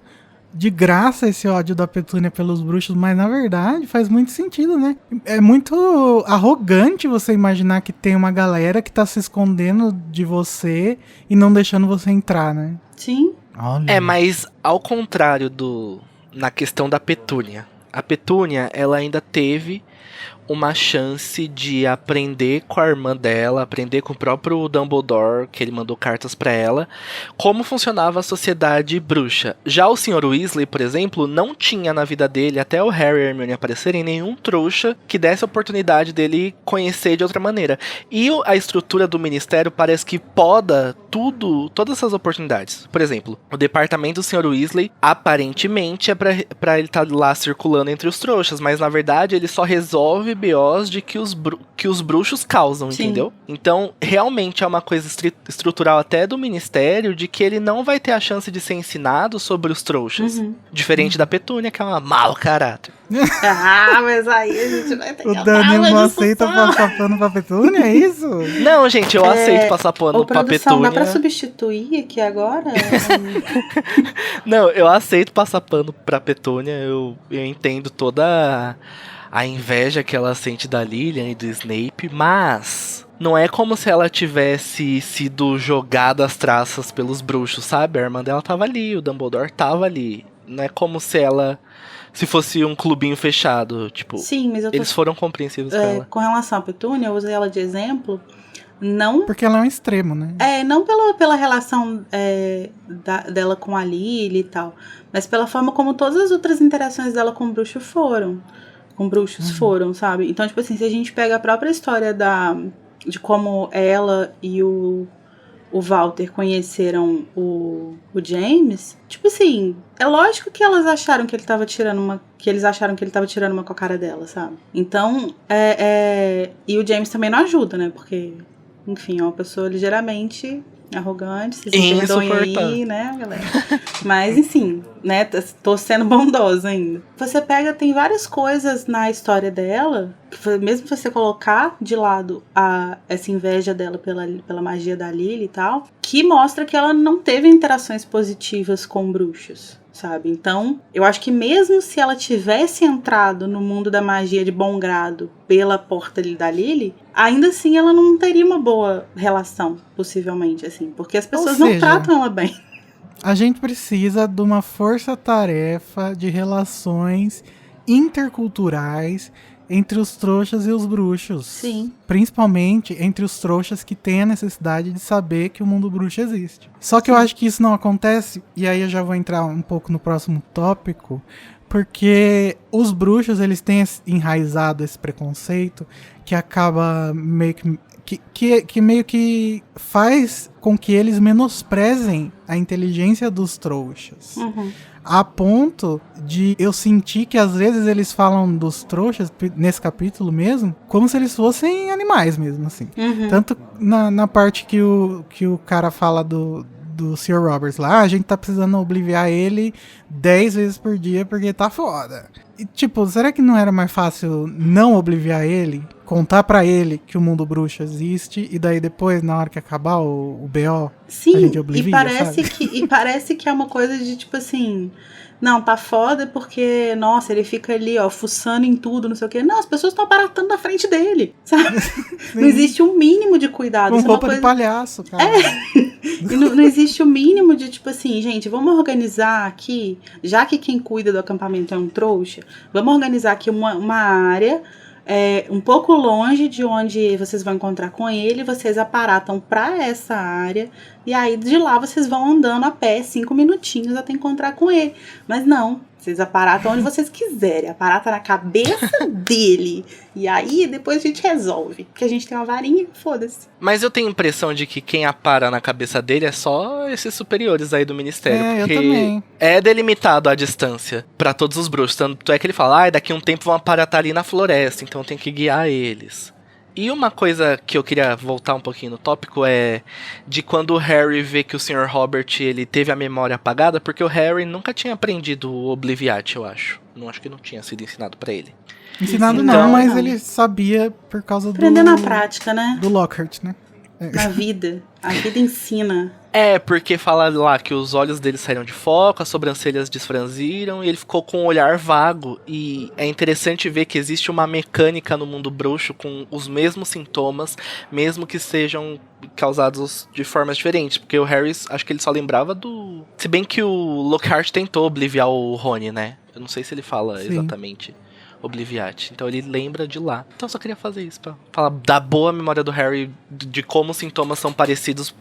de graça esse ódio da Petúnia pelos bruxos, mas na verdade faz muito sentido, né? É muito arrogante você imaginar que tem uma galera que tá se escondendo de você e não deixando você entrar, né? Sim. Olha. Mas ao contrário na questão da Petúnia. A Petúnia, ela ainda teve uma chance de aprender com a irmã dela, aprender com o próprio Dumbledore, que ele mandou cartas pra ela, como funcionava a sociedade bruxa. Já o Sr. Weasley, por exemplo, não tinha na vida dele, até o Harry e a Hermione aparecerem, nenhum trouxa que desse a oportunidade dele conhecer de outra maneira. E a estrutura do Ministério parece que poda todas essas oportunidades. Por exemplo, o departamento do Sr. Weasley, aparentemente, é pra ele estar lá circulando entre os trouxas, mas na verdade ele só resolve BOs de que os bruxos causam, Sim. entendeu? Então, realmente é uma coisa estrutural até do Ministério de que ele não vai ter a chance de ser ensinado sobre os trouxas. Diferente da Petúnia, que é uma mau caráter. Mas aí a gente vai ter que O Dani não aceita passar pano pra Petúnia, é isso? Não, gente, eu aceito passar pano pra produção, Petúnia. dá pra substituir aqui agora? Não, eu aceito passar pano pra Petúnia, eu entendo toda a inveja que ela sente da Lilian e do Snape, mas não é como se ela tivesse sido jogada às traças pelos bruxos, sabe? A irmã dela tava ali, o Dumbledore tava ali. Não é como se fosse um clubinho fechado, tipo, Sim, mas eles foram compreensivos com ela. Com relação à Petúnia, eu usei ela de exemplo, não... Porque ela é um extremo, né? Não pela relação dela com a Lily e tal, mas pela forma como todas as outras interações dela com o bruxo foram. Com bruxos foram, sabe? Então, tipo assim, se a gente pega a própria história de como ela e o Walter conheceram o James, tipo assim, é lógico que elas acharam que ele tava tirando uma com a cara dela, sabe? Então, e o James também não ajuda, né? Porque, enfim, é uma pessoa ligeiramente arrogante, se perdoem aí, né, galera? Mas, enfim, né, tô sendo bondosa ainda. Você tem várias coisas na história dela, que mesmo você colocar de lado essa inveja dela pela magia da Lily e tal, que mostra que ela não teve interações positivas com bruxos, sabe? Então, eu acho que mesmo se ela tivesse entrado no mundo da magia de bom grado pela porta da Lily, ainda assim ela não teria uma boa relação, possivelmente, assim, porque as pessoas não tratam ela bem. A gente precisa de uma força-tarefa de relações interculturais entre os trouxas e os bruxos. Sim. Principalmente entre os trouxas que têm a necessidade de saber que o mundo bruxo existe. Só que eu acho que isso não acontece, e aí eu já vou entrar um pouco no próximo tópico, porque os bruxos, eles têm enraizado esse preconceito que acaba meio que meio que faz com que eles menosprezem a inteligência dos trouxas. A ponto de eu sentir que às vezes eles falam dos trouxas, nesse capítulo mesmo, como se eles fossem animais mesmo, assim. Tanto na parte que o cara fala do do Sr. Roberts lá, a gente tá precisando obliviar ele 10 vezes por dia porque tá foda. E, tipo, será que não era mais fácil não obliviar ele? Contar pra ele que o mundo bruxo existe e daí depois, na hora que acabar o BO, Sim, a gente oblivia, e parece que é uma coisa de tipo assim... Não, tá foda porque, nossa, ele fica ali, ó, fuçando em tudo, não sei o quê. Não, as pessoas estão aparatando na frente dele, sabe? Não existe um mínimo de cuidado. Com isso roupa é uma de coisa... palhaço, cara. E não existe o mínimo de, tipo assim, gente, vamos organizar aqui, já que quem cuida do acampamento é um trouxa, vamos organizar aqui uma área um pouco longe de onde vocês vão encontrar com ele, vocês aparatam pra essa área, e aí de lá vocês vão andando a pé 5 minutinhos até encontrar com ele. Mas não, vocês aparatam onde vocês quiserem, aparata na cabeça dele, e aí depois a gente resolve, porque a gente tem uma varinha, foda-se. Mas eu tenho a impressão de que quem apara na cabeça dele é só esses superiores aí do ministério. É, eu porque também. é delimitado a distância pra todos os bruxos. Tanto é que ele fala, daqui a um tempo vão aparatar ali na floresta, então tem que guiar eles. E uma coisa que eu queria voltar um pouquinho no tópico é de quando o Harry vê que o Sr. Robert ele teve a memória apagada, porque o Harry nunca tinha aprendido o Obliviate, eu acho. Não acho que não tinha sido ensinado pra ele. Ensinado Então, não, mas não. ele sabia por causa Aprender na prática, né? do Lockhart, né? Na vida. A vida ensina. É, porque fala lá que os olhos dele saíram de foco, as sobrancelhas desfranziram e ele ficou com um olhar vago. E é interessante ver que existe uma mecânica no mundo bruxo com os mesmos sintomas, mesmo que sejam causados de formas diferentes. Porque o Harry, acho que ele só lembrava do... Se bem que o Lockhart tentou obliviar o Rony, né? Eu não sei se ele fala Sim. exatamente Obliviate. Então ele lembra de lá. Então eu só queria fazer isso pra falar da boa memória do Harry, de como os sintomas são parecidos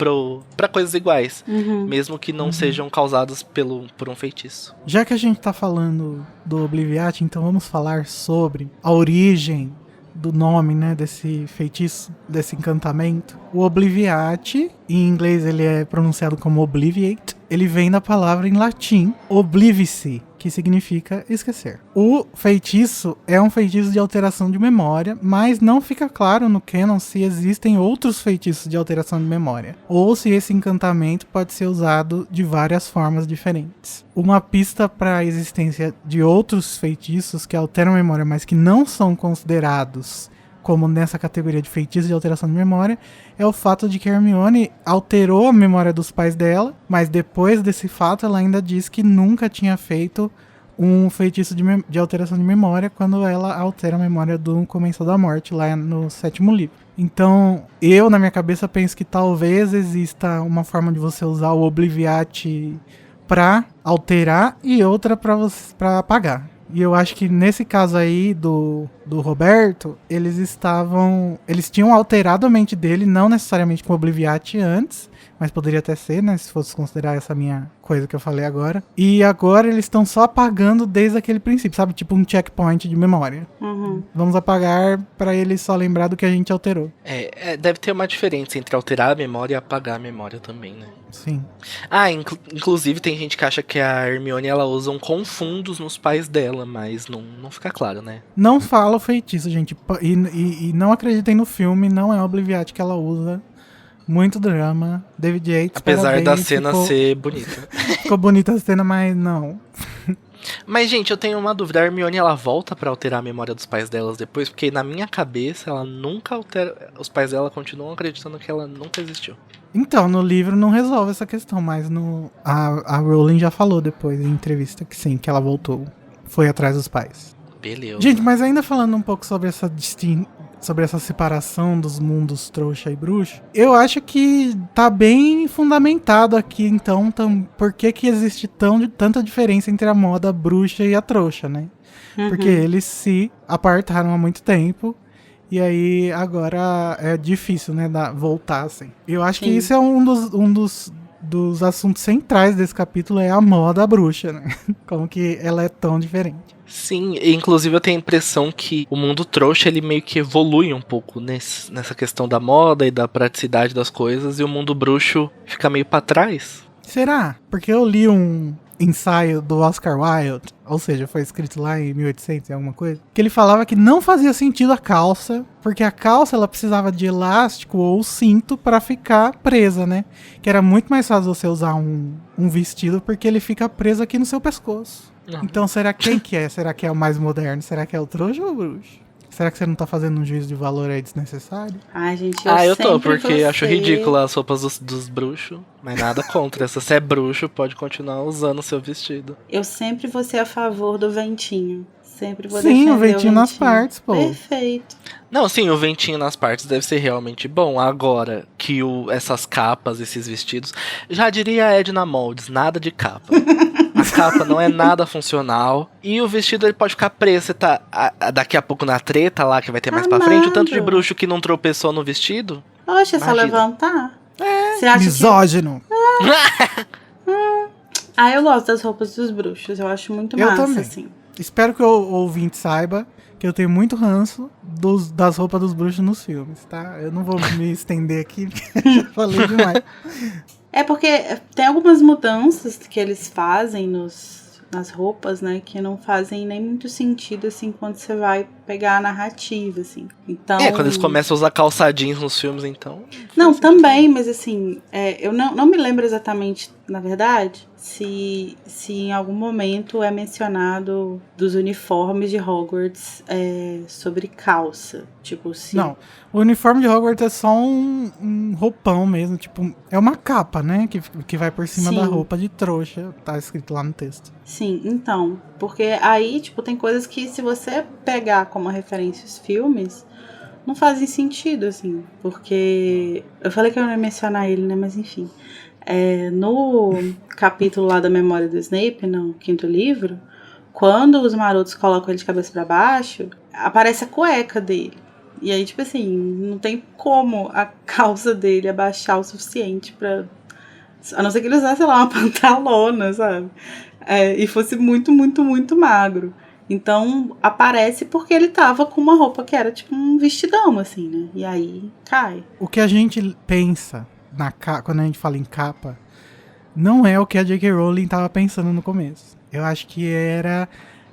pra coisas iguais. Mesmo que não sejam causados por um feitiço. Já que a gente tá falando do Obliviate, então vamos falar sobre a origem do nome, né, desse feitiço, desse encantamento. O Obliviate, em inglês ele é pronunciado como Obliviate, ele vem da palavra em latim Oblivice, que significa esquecer. O feitiço é um feitiço de alteração de memória, mas não fica claro no canon se existem outros feitiços de alteração de memória, ou se esse encantamento pode ser usado de várias formas diferentes. Uma pista para a existência de outros feitiços que alteram a memória, mas que não são considerados como nessa categoria de feitiço de alteração de memória, é o fato de que Hermione alterou a memória dos pais dela, mas depois desse fato ela ainda diz que nunca tinha feito um feitiço de alteração de memória quando ela altera a memória do Comensal da Morte, lá no 7º livro. Então, eu na minha cabeça penso que talvez exista uma forma de você usar o Obliviate pra alterar e outra pra apagar. E eu acho que nesse caso aí do Roberto, eles tinham alterado a mente dele, não necessariamente com o Obliviate antes, mas poderia até ser, né, se fosse considerar essa minha coisa que eu falei agora. E agora eles estão só apagando desde aquele princípio, sabe? Tipo um checkpoint de memória. Vamos apagar pra ele só lembrar do que a gente alterou. Deve ter uma diferença entre alterar a memória e apagar a memória também, né? Sim. Inclusive tem gente que acha que a Hermione ela usa um confundos nos pais dela, mas não fica claro, né? Não fala o feitiço, gente. E não acreditem no filme, não é o Obliviate que ela usa. Muito drama. David Yates, apesar parabéns, da cena ser bonita. Ficou bonita a cena, mas não. Mas, gente, eu tenho uma dúvida. A Hermione, ela volta pra alterar a memória dos pais delas depois? Porque na minha cabeça, ela nunca altera... Os pais dela continuam acreditando que ela nunca existiu. Então, no livro não resolve essa questão, mas a Rowling já falou depois em entrevista que sim, que ela voltou. Foi atrás dos pais. Beleza. Gente, mas ainda falando um pouco sobre essa separação dos mundos trouxa e bruxo, eu acho que tá bem fundamentado aqui, então, por que existe tanta diferença entre a moda bruxa e a trouxa, né? Porque eles se apartaram há muito tempo, e aí agora é difícil, né, voltar, assim. Eu acho que isso é um dos assuntos centrais desse capítulo, é a moda bruxa, né? Como que ela é tão diferente. Sim, e inclusive eu tenho a impressão que o mundo trouxa, ele meio que evolui um pouco nessa questão da moda e da praticidade das coisas, e o mundo bruxo fica meio pra trás. Será? Porque eu li um ensaio do Oscar Wilde, ou seja, foi escrito lá em 1800 e alguma coisa, que ele falava que não fazia sentido a calça, porque a calça ela precisava de elástico ou cinto pra ficar presa, né? Que era muito mais fácil você usar um vestido porque ele fica preso aqui no seu pescoço. Não. Então será quem que é? Será que é o mais moderno? Será que é o trouxa ou o bruxo? Será que você não tá fazendo um juízo de valor aí desnecessário? Ai, gente, Eu tô, sempre porque acho gostei- ridículo as roupas dos bruxos. Mas nada contra. Se você é bruxo, pode continuar usando o seu vestido. Eu sempre vou ser a favor do ventinho. Sempre vou Sim, defender o ventinho nas partes, pô. Perfeito. Não, sim, o ventinho nas partes deve ser realmente bom. Agora que essas capas, esses vestidos... Já diria a Edna Moldes, nada de capa. A capa não é nada funcional. E o vestido ele pode ficar preso. Você tá daqui a pouco na treta lá, que vai ter mais pra frente. O tanto de Amado. bruxo que não tropeçou no vestido. Oxe, é só Imagina. levantar. Você acha que... Misógino. Eu gosto das roupas dos bruxos. Eu acho muito Eu massa, também. assim. Espero que o ouvinte saiba que eu tenho muito ranço das roupas dos bruxos nos filmes, tá? Eu não vou me estender aqui, porque eu já falei demais. É porque tem algumas mudanças que eles fazem nas roupas, né? Que não fazem nem muito sentido, assim, quando você vai pegar a narrativa, assim. Então... Quando eles começam a usar calçadinhos nos filmes, então... Não, também, mas assim, eu não me lembro exatamente, na verdade, se em algum momento é mencionado dos uniformes de Hogwarts sobre calça. Tipo, se... Não, o uniforme de Hogwarts é só um roupão mesmo, tipo, é uma capa, né? Que vai por cima Sim. da roupa de trouxa, tá escrito lá no texto. Sim, então, porque aí, tipo, tem coisas que se você pegar como referência os filmes, não fazem sentido, assim, porque eu falei que eu não ia mencionar ele, né, mas enfim, no capítulo lá da memória do Snape, no 5º livro, quando os marotos colocam ele de cabeça pra baixo, aparece a cueca dele. E aí, tipo assim, não tem como a calça dele abaixar o suficiente pra... A não ser que ele usasse, sei lá, uma pantalona, sabe? E fosse muito, muito, muito magro. Então, aparece porque ele tava com uma roupa que era tipo um vestidão, assim, né? E aí, cai. O que a gente pensa quando a gente fala em capa, não é o que a J.K. Rowling tava pensando no começo. Eu acho que era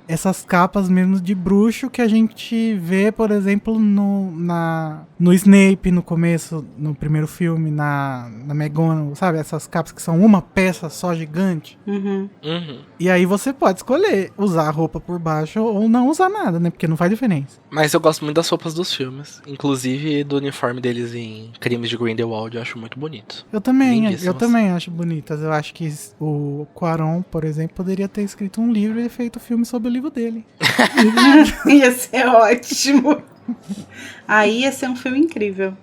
essas capas mesmo de bruxo que a gente vê, por exemplo, no Snape no começo, no primeiro filme, na McGonagall, sabe? Essas capas que são uma peça só gigante. Uhum. Uhum. E aí você pode escolher usar a roupa por baixo ou não usar nada, né? Porque não faz diferença. Mas eu gosto muito das roupas dos filmes. Inclusive do uniforme deles em Crimes de Grindelwald, eu acho muito bonito. Eu também Lindíssimas. acho bonitas. Eu acho que o Cuarón, por exemplo, poderia ter escrito um livro e feito filme sobre o livro dele. Ia ser ótimo. Aí ia ser um filme incrível.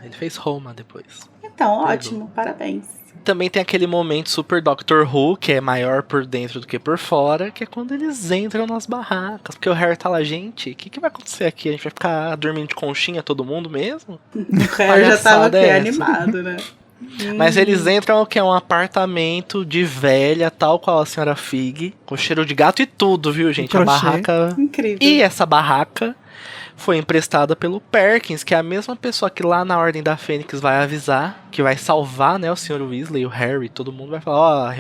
Ele fez Roma depois. Então, ótimo, parabéns. Também tem aquele momento super Doctor Who, que é maior por dentro do que por fora, que é quando eles entram nas barracas. Porque o Harry tá lá, gente, o que vai acontecer aqui? A gente vai ficar dormindo de conchinha todo mundo mesmo? O Harry já tava Palhaçada aqui, é essa? animado, né? Mas eles entram que é um apartamento de velha, tal qual a senhora Fig, com cheiro de gato e tudo, viu, gente? A crochê. barraca... Incrível. E essa barraca foi emprestada pelo Perkins, que é a mesma pessoa que lá na Ordem da Fênix vai avisar, que vai salvar, né, o Sr. Weasley, o Harry, todo mundo vai falar,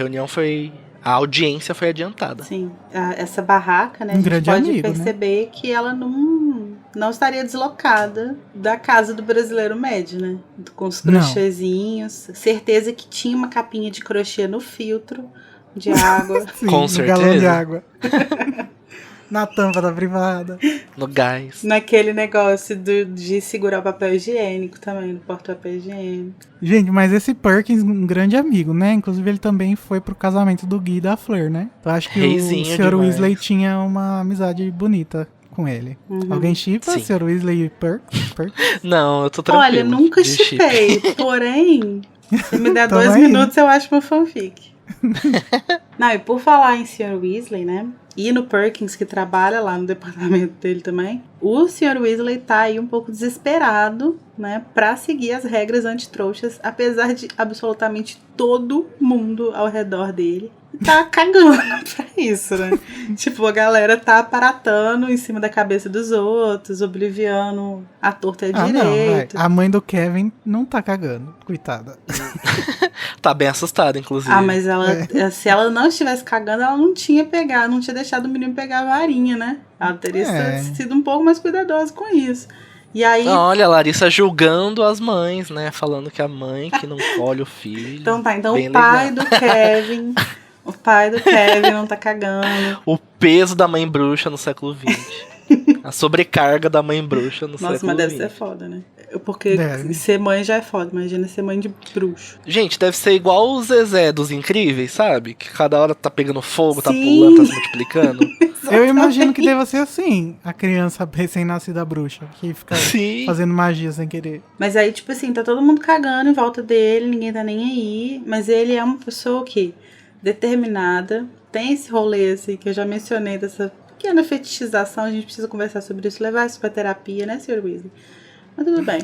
a audiência foi adiantada. Sim, essa barraca, né, Um a gente grande pode amigo, perceber que ela não estaria deslocada da casa do brasileiro médio, né? Com os Não. crochêzinhos. Certeza que tinha uma capinha de crochê no filtro de água. Sim, Com no certeza. galão de água. Na tampa da privada. No gás. Naquele negócio de segurar o papel higiênico também, no porta-papel higiênico. Gente, mas esse Perkins é um grande amigo, né? Inclusive ele também foi pro casamento do Gui e da Fleur, né? Então acho que Reizinho o Sr. demais. Weasley tinha uma amizade bonita com ele. Alguém chipa Sim. Sr. Weasley e Perkins? Não, eu tô tranquilo. Olha, nunca de chip. chipei, porém, se me der Tamo 2 aí. minutos eu acho uma fanfic. Não, e por falar em Sr. Weasley, né? E no Perkins, que trabalha lá no departamento dele também, o Sr. Weasley tá aí um pouco desesperado, né? Pra seguir as regras antitrouxas, apesar de absolutamente todo mundo ao redor dele tá cagando pra isso, né? Tipo, a galera tá aparatando em cima da cabeça dos outros, obliviando a torta e a Ah, não, vai. direita. A mãe do Kevin não tá cagando, coitada. Tá bem assustada, inclusive. Ah, mas se ela não estivesse cagando, ela não tinha pegado, não tinha deixado o menino pegar a varinha, né? Ela teria sido um pouco mais cuidadosa com isso. E aí... Olha, a Larissa julgando as mães, né? Falando que a mãe que não colhe o filho. Então tá, então Bem o pai legal. do Kevin... O pai do Kevin não tá cagando. O peso da mãe bruxa no século XX. A sobrecarga da mãe bruxa no século XX. Nossa, mas deve ser foda, né? Porque Deve. ser mãe já é foda, imagina ser mãe de bruxo. Gente, deve ser igual o Zezé dos Incríveis, sabe? Que cada hora tá pegando fogo, tá Sim. pulando, tá se multiplicando. Eu imagino que deva ser assim, a criança recém-nascida bruxa, que fica Sim. fazendo magia sem querer. Mas aí, tipo assim, tá todo mundo cagando em volta dele, ninguém tá nem aí. Mas ele é uma pessoa que determinada, tem esse rolê assim que eu já mencionei dessa pequena fetichização, a gente precisa conversar sobre isso, levar isso pra terapia, né, Sr. Weasley? Mas tudo bem.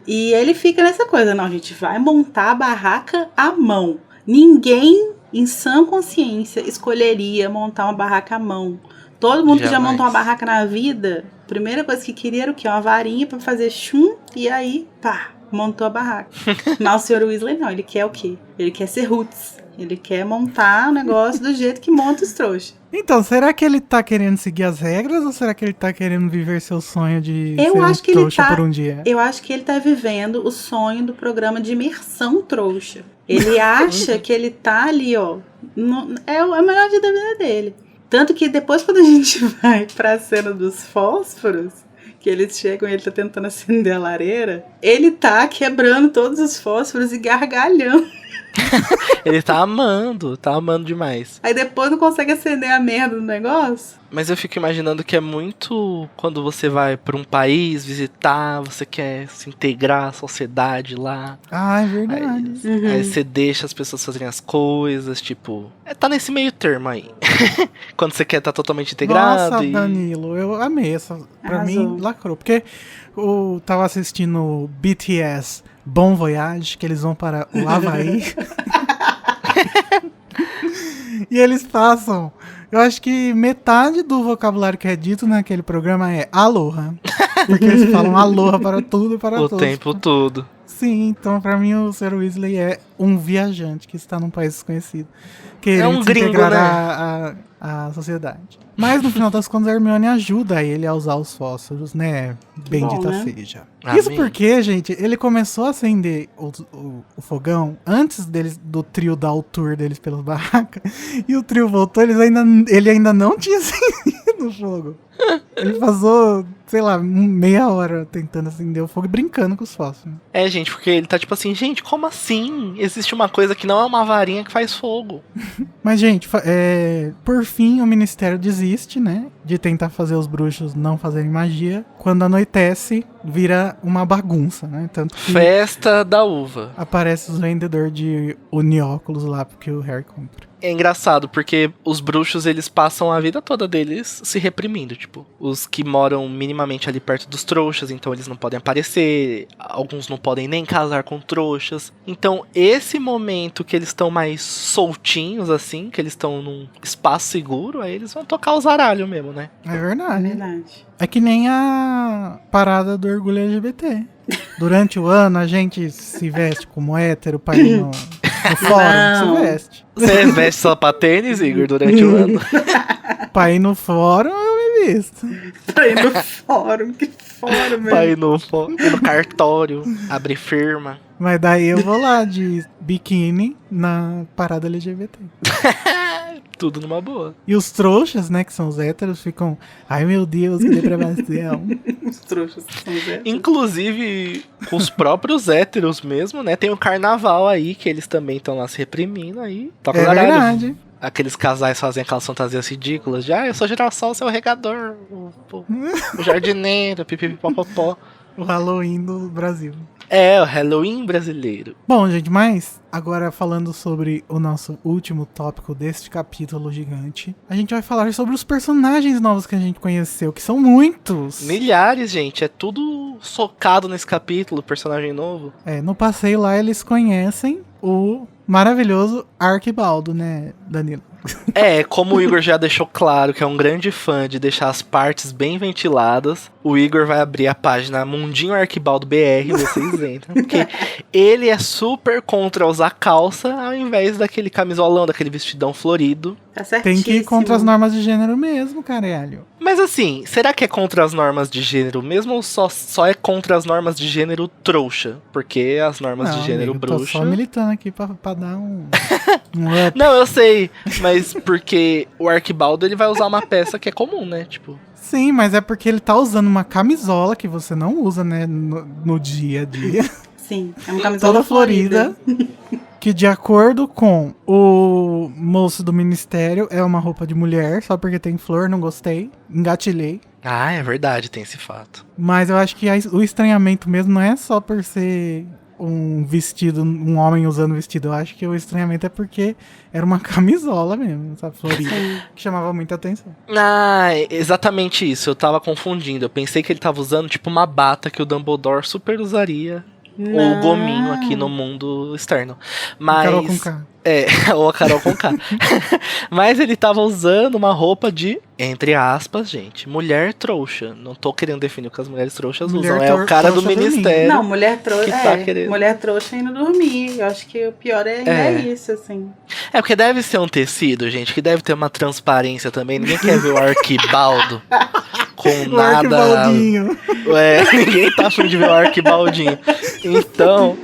E ele fica nessa coisa, não, a gente vai montar a barraca à mão. Ninguém, em sã consciência, escolheria montar uma barraca à mão. Todo mundo que já Jamais. montou uma barraca na vida, a primeira coisa que queria era o quê? Uma varinha pra fazer chum, e aí, pá, montou a barraca. Não, o Sr. Weasley não, ele quer o quê? Ele quer ser roots. Ele quer montar o negócio do jeito que monta os trouxas. Então, será que ele tá querendo seguir as regras ou será que ele tá querendo viver seu sonho de Eu ser acho um que ele trouxa tá- por um dia? Eu acho que ele tá vivendo o sonho do programa de imersão trouxa. Ele acha que ele tá ali, ó. É o melhor dia da vida dele. Tanto que depois, quando a gente vai pra cena dos fósforos, que eles chegam e ele tá tentando acender a lareira, ele tá quebrando todos os fósforos e gargalhando. Ele tá amando demais. Aí depois não consegue acender a merda do negócio. Mas eu fico imaginando que é muito quando você vai pra um país visitar, você quer se integrar à sociedade lá. Ah, é verdade. Aí você deixa as pessoas fazerem as coisas, tipo... tá nesse meio termo aí. Quando você quer estar totalmente integrado Nossa, e... Danilo, eu amei essa. Pra Arrasou. mim, lacrou. Porque eu tava assistindo BTS Bon Voyage, que eles vão para o Havaí. E eles passam. Eu acho que metade do vocabulário que é dito naquele programa é aloha. Porque eles falam aloha para tudo e para o todos. tempo todo. Sim, então pra mim o Sr. Weasley é um viajante que está num país desconhecido. Querendo um se gringo, integrar à sociedade. Mas no final das contas a Hermione ajuda ele a usar os fósforos, né? Bendita né? seja. Amém. Isso porque, gente, ele começou a acender o fogão antes do trio dar o tour deles pelas barracas. E o trio voltou, ele ainda não tinha acendido o fogo. Ele passou, sei lá, meia hora tentando acender o fogo e brincando com os fósforos. É, gente, porque ele tá tipo assim, gente, como assim? Existe uma coisa que não é uma varinha que faz fogo. Mas, gente, por fim, o Ministério desiste, né? De tentar fazer os bruxos não fazerem magia. Quando anoitece, vira uma bagunça, né? Tanto que Festa da uva. aparece os vendedores de unióculos lá, porque o Harry compra. É engraçado, porque os bruxos, eles passam a vida toda deles se reprimindo, tipo. Os que moram minimamente ali perto dos trouxas, então eles não podem aparecer. Alguns não podem nem casar com trouxas. Então, esse momento que eles estão mais soltinhos, assim, que eles estão num espaço seguro, aí eles vão tocar o zaralho mesmo, né? É É verdade. verdade. É que nem a parada do orgulho LGBT. Durante o ano, a gente se veste como hétero pra ir no fórum, Não. se veste. Você veste só pra tênis, Igor, durante o ano? Pra ir no fórum, eu me visto. Pra ir no fórum, que fórum, Pra meu. ir no cartório, abrir firma. Mas daí eu vou lá de biquíni na parada LGBT. Tudo numa boa. E os trouxas, né, que são os héteros, ficam... Ai, meu Deus, que depravação. Os trouxas são os héteros. Inclusive, os próprios héteros mesmo, né? Tem o carnaval aí, que eles também estão lá se reprimindo aí. Toca É o zaralho. verdade. Aqueles casais fazem aquelas fantasias ridículas de eu sou girassol, seu regador, o jardineiro, pipipipopopó. O Halloween do Brasil. É, o Halloween brasileiro. Bom, gente, mas agora falando sobre o nosso último tópico deste capítulo gigante, a gente vai falar sobre os personagens novos que a gente conheceu, que são muitos. Milhares, gente, é tudo socado nesse capítulo, personagem novo. No passeio lá eles conhecem o maravilhoso Arquibaldo, né, Danilo? Como o Igor já deixou claro que é um grande fã de deixar as partes bem ventiladas, o Igor vai abrir a página Mundinho Arquibaldo BR, vocês entram. Porque ele é super contra usar calça ao invés daquele camisolão, daquele vestidão florido. Tá certíssimo. Tem que ir contra as normas de gênero mesmo, caralho. Mas assim, será que é contra as normas de gênero mesmo ou só é contra as normas de gênero trouxa? Porque as normas de gênero amigo, bruxa... tô só militando aqui pra dar um up. Não, eu sei, mas porque o Arquibaldo ele vai usar uma peça que é comum, né? Tipo... Sim, mas é porque ele tá usando uma camisola que você não usa, né, no dia a dia. Sim, é uma camisola Toda florida. Que de acordo com o moço do ministério é uma roupa de mulher, só porque tem flor, não gostei, engatilhei. Ah, é verdade, tem esse fato. Mas eu acho que o estranhamento mesmo não é só por ser um vestido, um homem usando vestido. Eu acho que o estranhamento é porque era uma camisola mesmo, sabe, florida, que chamava muita atenção. Ah, exatamente isso, eu tava confundindo. Eu pensei que ele tava usando tipo uma bata que o Dumbledore super usaria. Não. Ou o gominho aqui no mundo externo. Mas... Carol com K. Ou a Carol com K. Mas ele tava usando uma roupa de, entre aspas, gente, mulher trouxa. Não tô querendo definir o que as mulheres trouxas Mulher usam. É o cara do trouxa ministério. Não, mulher trouxa. que tá querendo. Mulher trouxa indo dormir. Eu acho que o pior é isso, assim. É porque deve ser um tecido, gente, que deve ter uma transparência também. Ninguém quer ver o Arquibaldo com O nada. Arquibaldinho. Ninguém tá afim de ver o Arquibaldinho. Então,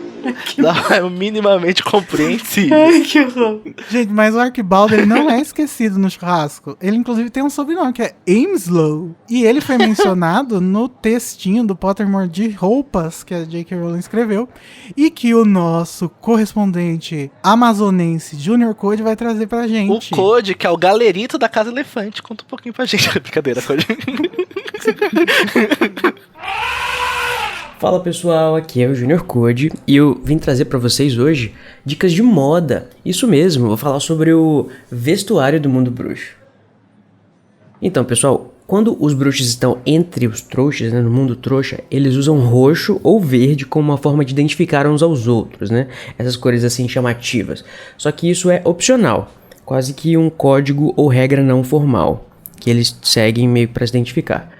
é minimamente compreensível. Ai, que horror. Gente, mas o Arquibaldo, ele não é esquecido no churrasco. Ele, inclusive, tem um sobrenome, que é Ameslow. E ele foi mencionado no textinho do Pottermore de roupas que a J.K. Rowling escreveu. E que o nosso correspondente amazonense Junior Code vai trazer pra gente. O Code, que é o galerito da Casa Elefante. Conta um pouquinho pra gente. Brincadeira, Code. Fala pessoal, aqui é o Junior Code e eu vim trazer pra vocês hoje dicas de moda. Isso mesmo, vou falar sobre o vestuário do mundo bruxo. Então pessoal, quando os bruxos estão entre os trouxas, né, no mundo trouxa, eles usam roxo ou verde como uma forma de identificar uns aos outros, né? Essas cores assim chamativas. Só que isso é opcional, quase que um código ou regra não formal, que eles seguem meio para se identificar.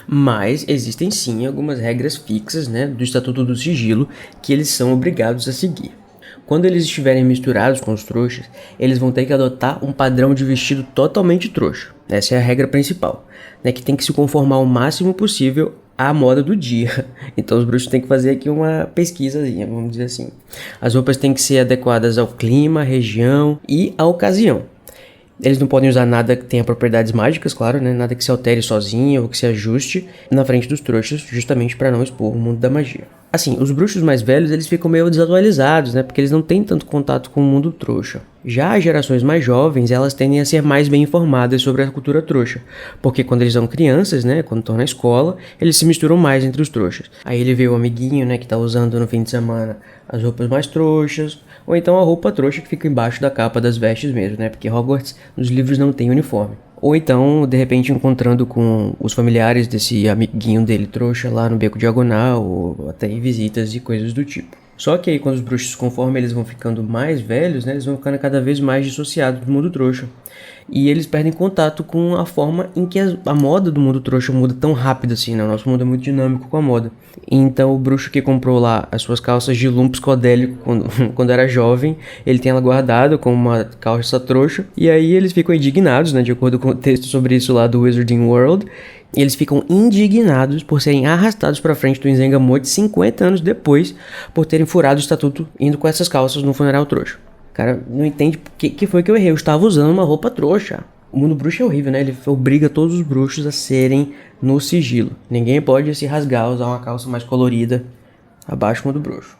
Mas existem sim algumas regras fixas, né, do Estatuto do Sigilo que eles são obrigados a seguir. Quando eles estiverem misturados com os trouxas, eles vão ter que adotar um padrão de vestido totalmente trouxa. Essa é a regra principal, né, que tem que se conformar o máximo possível à moda do dia. Então os bruxos têm que fazer aqui uma pesquisazinha, vamos dizer assim. As roupas têm que ser adequadas ao clima, à região e à ocasião. Eles não podem usar nada que tenha propriedades mágicas, claro, né? Nada que se altere sozinho ou que se ajuste na frente dos trouxas, justamente para não expor o mundo da magia. Assim, os bruxos mais velhos, eles ficam meio desatualizados, né? Porque eles não têm tanto contato com o mundo trouxa. Já as gerações mais jovens, elas tendem a ser mais bem informadas sobre a cultura trouxa. Porque quando eles são crianças, né? Quando estão na escola, eles se misturam mais entre os trouxas. Aí ele vê o amiguinho, né? Que tá usando no fim de semana as roupas mais trouxas. Ou então a roupa trouxa que fica embaixo da capa das vestes mesmo, né? Porque Hogwarts, nos livros, não tem uniforme. Ou então, de repente, encontrando com os familiares desse amiguinho dele trouxa lá no Beco Diagonal, ou até em visitas e coisas do tipo. Só que aí, quando os bruxos, conforme eles vão ficando mais velhos, né? Eles vão ficando cada vez mais dissociados do mundo trouxa. E eles perdem contato com a forma em que a moda do mundo trouxa muda tão rápido assim, né? O nosso mundo é muito dinâmico com a moda. Então o bruxo que comprou lá as suas calças de lumpo psicodélico quando era jovem, ele tem ela guardada como uma calça trouxa. E aí eles ficam indignados, né? De acordo com o texto sobre isso lá do Wizarding World. E eles ficam indignados por serem arrastados para frente do Enzengamote 50 anos depois, por terem furado o estatuto indo com essas calças no funeral trouxa. Cara, não entende que foi que eu errei. Eu estava usando uma roupa trouxa. O mundo bruxo é horrível, né? Ele obriga todos os bruxos a serem no sigilo. Ninguém pode se rasgar, usar uma calça mais colorida abaixo do mundo bruxo.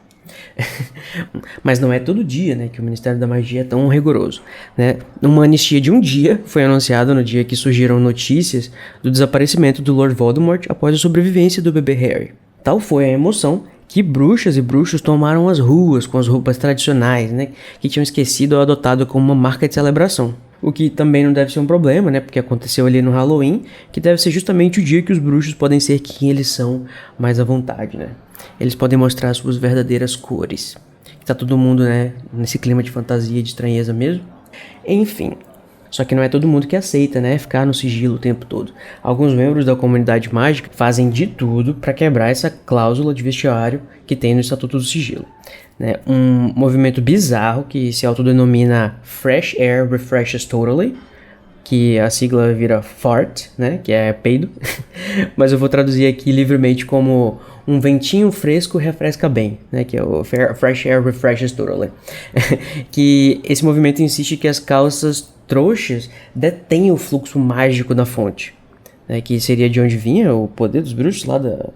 Mas não é todo dia, né, que o Ministério da Magia é tão rigoroso, né? Uma anistia de um dia foi anunciada no dia que surgiram notícias do desaparecimento do Lord Voldemort após a sobrevivência do bebê Harry. Tal foi a emoção que bruxas e bruxos tomaram as ruas com as roupas tradicionais, né, que tinham esquecido ou adotado como uma marca de celebração. O que também não deve ser um problema, né, porque aconteceu ali no Halloween, que deve ser justamente o dia que os bruxos podem ser quem eles são mais à vontade, né. Eles podem mostrar suas verdadeiras cores. Tá todo mundo, né, nesse clima de fantasia, de estranheza mesmo. Enfim, Só que não é todo mundo que aceita, né, ficar no sigilo o tempo todo. Alguns membros da comunidade mágica fazem de tudo para quebrar essa cláusula de vestuário que tem no Estatuto do Sigilo. Né? Um movimento bizarro que se autodenomina Fresh Air Refreshes Totally, que a sigla vira FART, né, que é peido, mas eu vou traduzir aqui livremente como um ventinho fresco refresca bem, né, que é o Fresh Air Refreshes Totally. Que esse movimento insiste que as calças trouxas detêm o fluxo mágico da fonte, né, que seria de onde vinha o poder dos bruxos lá da...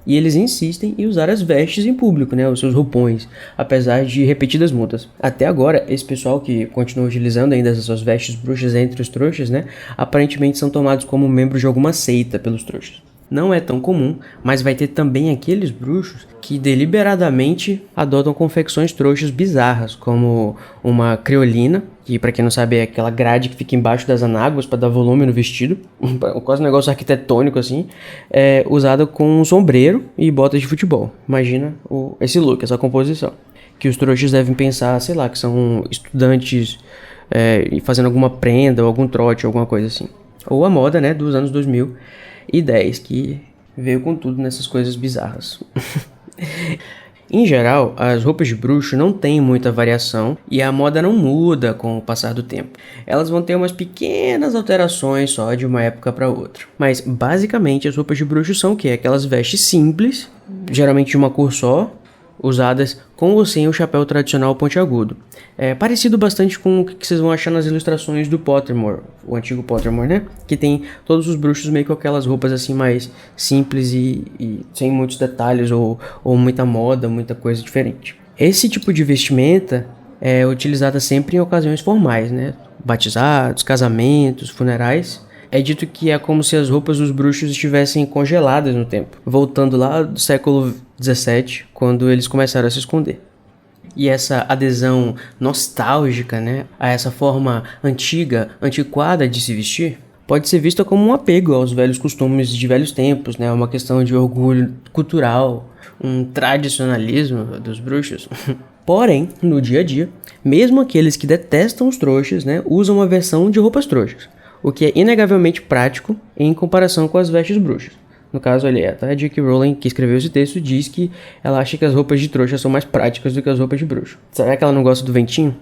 E eles insistem em usar as vestes em público, né, os seus roupões, apesar de repetidas multas. Até agora, esse pessoal que continua utilizando ainda essas suas vestes bruxas entre os trouxas, né, aparentemente são tomados como membros de alguma seita pelos trouxas. Não é tão comum, mas vai ter também aqueles bruxos que deliberadamente adotam confecções trouxas bizarras, como uma creolina, que pra quem não sabe é aquela grade que fica embaixo das anáguas para dar volume no vestido, quase um negócio arquitetônico assim, usada com um sombreiro e botas de futebol. Imagina esse look, essa composição. Que os trouxas devem pensar, sei lá, que são estudantes fazendo alguma prenda ou algum trote, alguma coisa assim. Ou a moda, né, dos anos 2010, que veio com tudo nessas coisas bizarras. Em geral, as roupas de bruxo não têm muita variação e a moda não muda com o passar do tempo. Elas vão ter umas pequenas alterações só de uma época para outra. Mas basicamente as roupas de bruxo são o quê? Aquelas vestes simples, geralmente de uma cor só, usadas com ou sem o chapéu tradicional pontiagudo. É parecido bastante com o que vocês vão achar nas ilustrações do Pottermore, o antigo Pottermore, né? Que tem todos os bruxos meio com aquelas roupas assim mais simples e sem muitos detalhes ou muita moda, muita coisa diferente. Esse tipo de vestimenta é utilizada sempre em ocasiões formais, né? Batizados, casamentos, funerais. É dito que é como se as roupas dos bruxos estivessem congeladas no tempo, voltando lá do século XVII, quando eles começaram a se esconder. E essa adesão nostálgica, né, a essa forma antiga, antiquada de se vestir, pode ser vista como um apego aos velhos costumes de velhos tempos, né, uma questão de orgulho cultural, um tradicionalismo dos bruxos. Porém, no dia a dia, mesmo aqueles que detestam os trouxas, né, usam uma versão de roupas trouxas, o que é inegavelmente prático em comparação com as vestes bruxas. No caso, ali, a J.K. Rowling, que escreveu esse texto, diz que ela acha que as roupas de trouxa são mais práticas do que as roupas de bruxo. Será que ela não gosta do ventinho?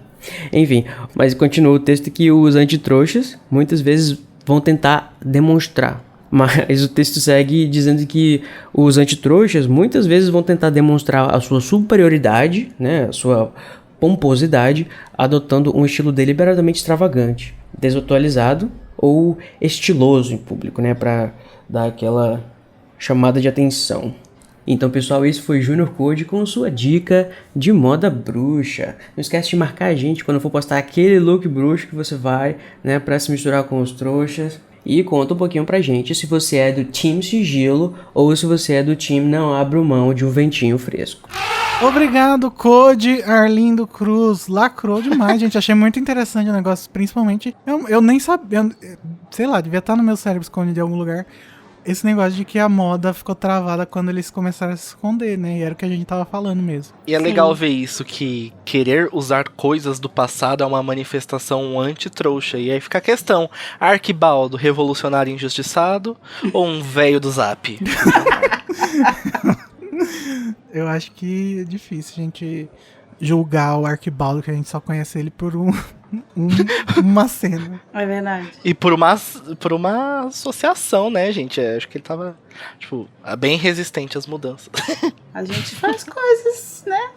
Enfim, mas continua o texto que os antitrouxas muitas vezes vão tentar demonstrar. Mas o texto segue dizendo que os antitrouxas muitas vezes vão tentar demonstrar a sua superioridade, né, a sua pomposidade, adotando um estilo deliberadamente extravagante, desatualizado ou estiloso em público, né, para dar aquela chamada de atenção. Então, pessoal, esse foi Junior Code com sua dica de moda bruxa. Não esquece de marcar a gente quando for postar aquele look bruxo que você vai, né, para se misturar com os trouxas. E conta um pouquinho pra gente se você é do time sigilo ou se você é do time não abro mão de um ventinho fresco. Obrigado, Code Arlindo Cruz. Lacrou demais, gente. Achei muito interessante o negócio, principalmente. Eu nem sabia, sei lá, devia estar no meu cérebro escondido em algum lugar. Esse negócio de que a moda ficou travada quando eles começaram a se esconder, né? E era o que a gente tava falando mesmo. E é legal ver isso, que querer usar coisas do passado é uma manifestação anti-trouxa. E aí fica a questão, Arquibaldo, revolucionário injustiçado ou um velho do Zap? Eu acho que é difícil a gente julgar o Arquibaldo, que a gente só conhece ele por uma cena. É verdade. E por uma associação, né, gente? Acho que ele tava, tipo, bem resistente às mudanças. A gente faz coisas, né?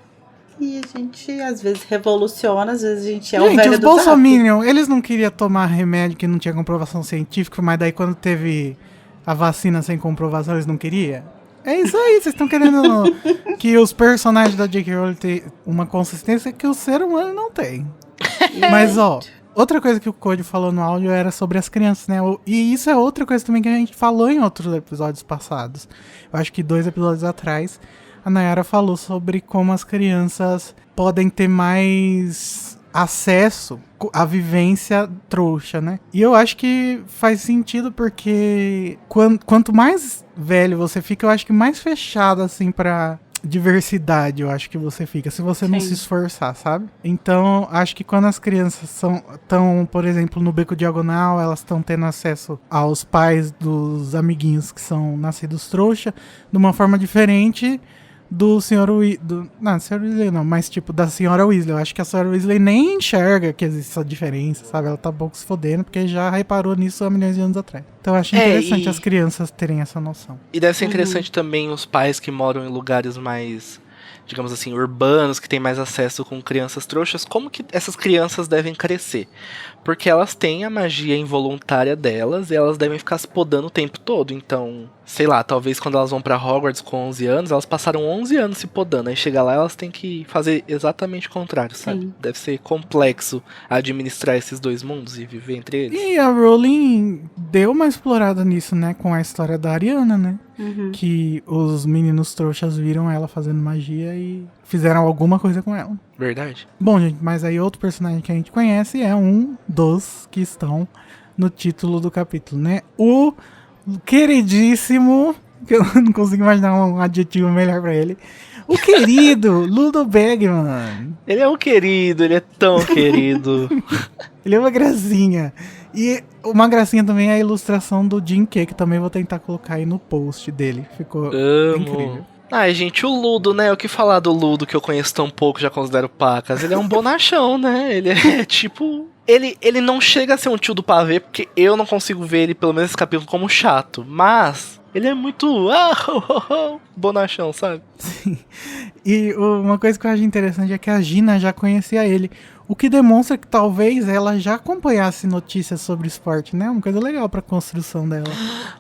E a gente, às vezes, revoluciona, às vezes a gente é o velho Gente, os do Zap. bolsominion, eles não queriam tomar remédio que não tinha comprovação científica, mas daí quando teve a vacina sem comprovação, eles não queriam? É isso aí, vocês estão querendo que os personagens da J.K. Rowling tenham uma consistência que o ser humano não tem. Mas, ó, outra coisa que o Cody falou no áudio era sobre as crianças, né? E isso é outra coisa também que a gente falou em outros episódios passados. Eu acho que 2 episódios atrás, a Nayara falou sobre como as crianças podem ter mais acesso à vivência trouxa, né? E eu acho que faz sentido porque quanto mais velho você fica, eu acho que mais fechado, assim, pra... diversidade, eu acho que você fica, se você não Sim. se esforçar, sabe? Então, acho que quando as crianças estão, por exemplo, no Beco Diagonal, elas estão tendo acesso aos pais dos amiguinhos que são nascidos trouxa, de uma forma diferente do Sr. Weasley. Não, Sr. Weasley não, mas tipo, da Sra. Weasley. Eu acho que a Sra. Weasley nem enxerga que existe essa diferença, sabe? Ela tá pouco se fodendo, porque já reparou nisso há milhões de anos atrás. Então eu acho interessante as crianças terem essa noção. E deve ser interessante também os pais que moram em lugares mais, digamos assim, urbanos, que têm mais acesso com crianças trouxas, como que essas crianças devem crescer. Porque elas têm a magia involuntária delas e elas devem ficar se podando o tempo todo. Então, sei lá, talvez quando elas vão pra Hogwarts com 11 anos, elas passaram 11 anos se podando. Aí chega lá, elas têm que fazer exatamente o contrário, sabe? Sim. Deve ser complexo administrar esses dois mundos e viver entre eles. E a Rowling deu uma explorada nisso, né? Com a história da Ariana, né? Uhum. Que os meninos trouxas viram ela fazendo magia e fizeram alguma coisa com ela. Verdade? Bom, gente, mas aí outro personagem que a gente conhece é um dos que estão no título do capítulo, né? O queridíssimo, que eu não consigo imaginar um adjetivo melhor pra ele, o querido Ludo Bagman. Ele é um querido, ele é tão querido. Ele é uma gracinha. E uma gracinha também é a ilustração do Jim Kay, que também vou tentar colocar aí no post dele. Ficou incrível. Amo. Ai, gente, o Ludo, né? O que falar do Ludo que eu conheço tão pouco, já considero pacas? Ele é um bonachão, né? Ele é tipo... Ele não chega a ser um tio do pavê, porque eu não consigo ver ele, pelo menos esse capítulo, como chato. Mas ele é muito... bonachão, sabe? Sim. E uma coisa que eu acho interessante é que a Gina já conhecia ele. O que demonstra que talvez ela já acompanhasse notícias sobre esporte, né? Uma coisa legal pra construção dela.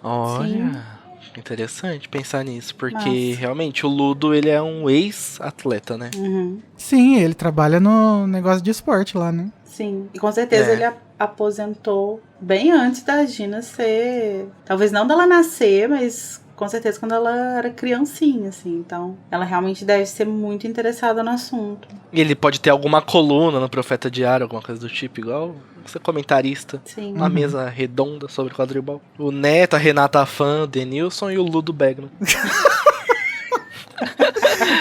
Olha... Interessante pensar nisso, porque Nossa. realmente o Ludo, ele é um ex-atleta, né? Uhum. Sim, ele trabalha no negócio de esporte lá, né? Sim, e com certeza ele aposentou bem antes da Gina ser... Talvez não dela nascer, mas com certeza quando ela era criancinha, assim. Então, ela realmente deve ser muito interessada no assunto. E ele pode ter alguma coluna no Profeta Diário, alguma coisa do tipo, igual você comentarista. Sim. Uma mesa redonda sobre quadribol. O Neto, a Renata Fã, o Denilson e o Ludo Bagman.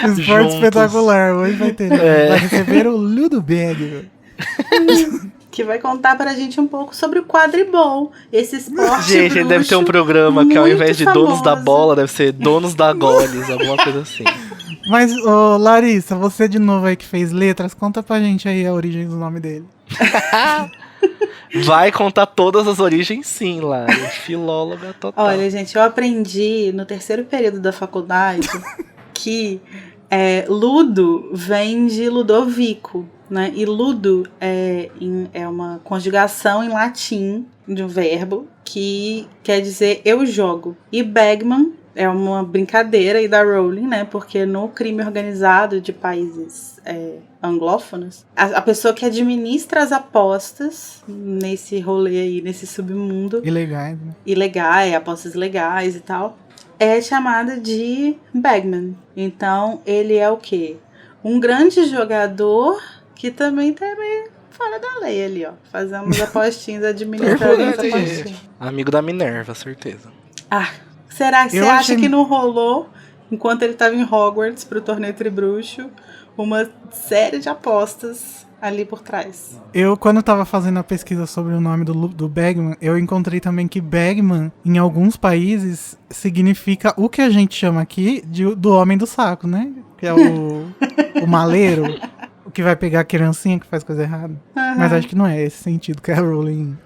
Esporte Juntos. espetacular. Hoje vai ter. É. Vai receber o Ludo Bagman. Que vai contar pra gente um pouco sobre o quadribol. Esse esporte Gente, ele deve ter um bruxo programa que ao muito invés de donos da famoso. bola, deve ser donos da goles, alguma coisa assim. Mas, ô, Larissa, você de novo aí que fez letras, conta pra gente aí a origem do nome dele. Vai contar todas as origens, sim, Lari. Filóloga total. Olha, gente, eu aprendi no terceiro período da faculdade que Ludo vem de Ludovico, né? E Ludo é uma conjugação em latim de um verbo que quer dizer eu jogo. E Bagman é uma brincadeira aí da Rowling, né? Porque no crime organizado de países anglófonos, a pessoa que administra as apostas nesse rolê aí, nesse submundo Ilegais, né? ilegais, apostas ilegais e tal, é chamada de Bagman. Então, ele é o quê? Um grande jogador que também tá meio fora da lei ali, ó. Fazendo umas apostinhas, administrando as apostinhas. Amigo da Minerva, certeza. Ah, será que Eu você acha achei- que não rolou, enquanto ele tava em Hogwarts pro torneio Tribruxo, uma série de apostas ali por trás? Eu, quando tava fazendo a pesquisa sobre o nome do Bagman, eu encontrei também que Bagman, em alguns países, significa o que a gente chama aqui do homem do saco, né? Que é o maleiro, o que vai pegar a criancinha que faz coisa errada. Mas acho que não é esse sentido que a Rowling...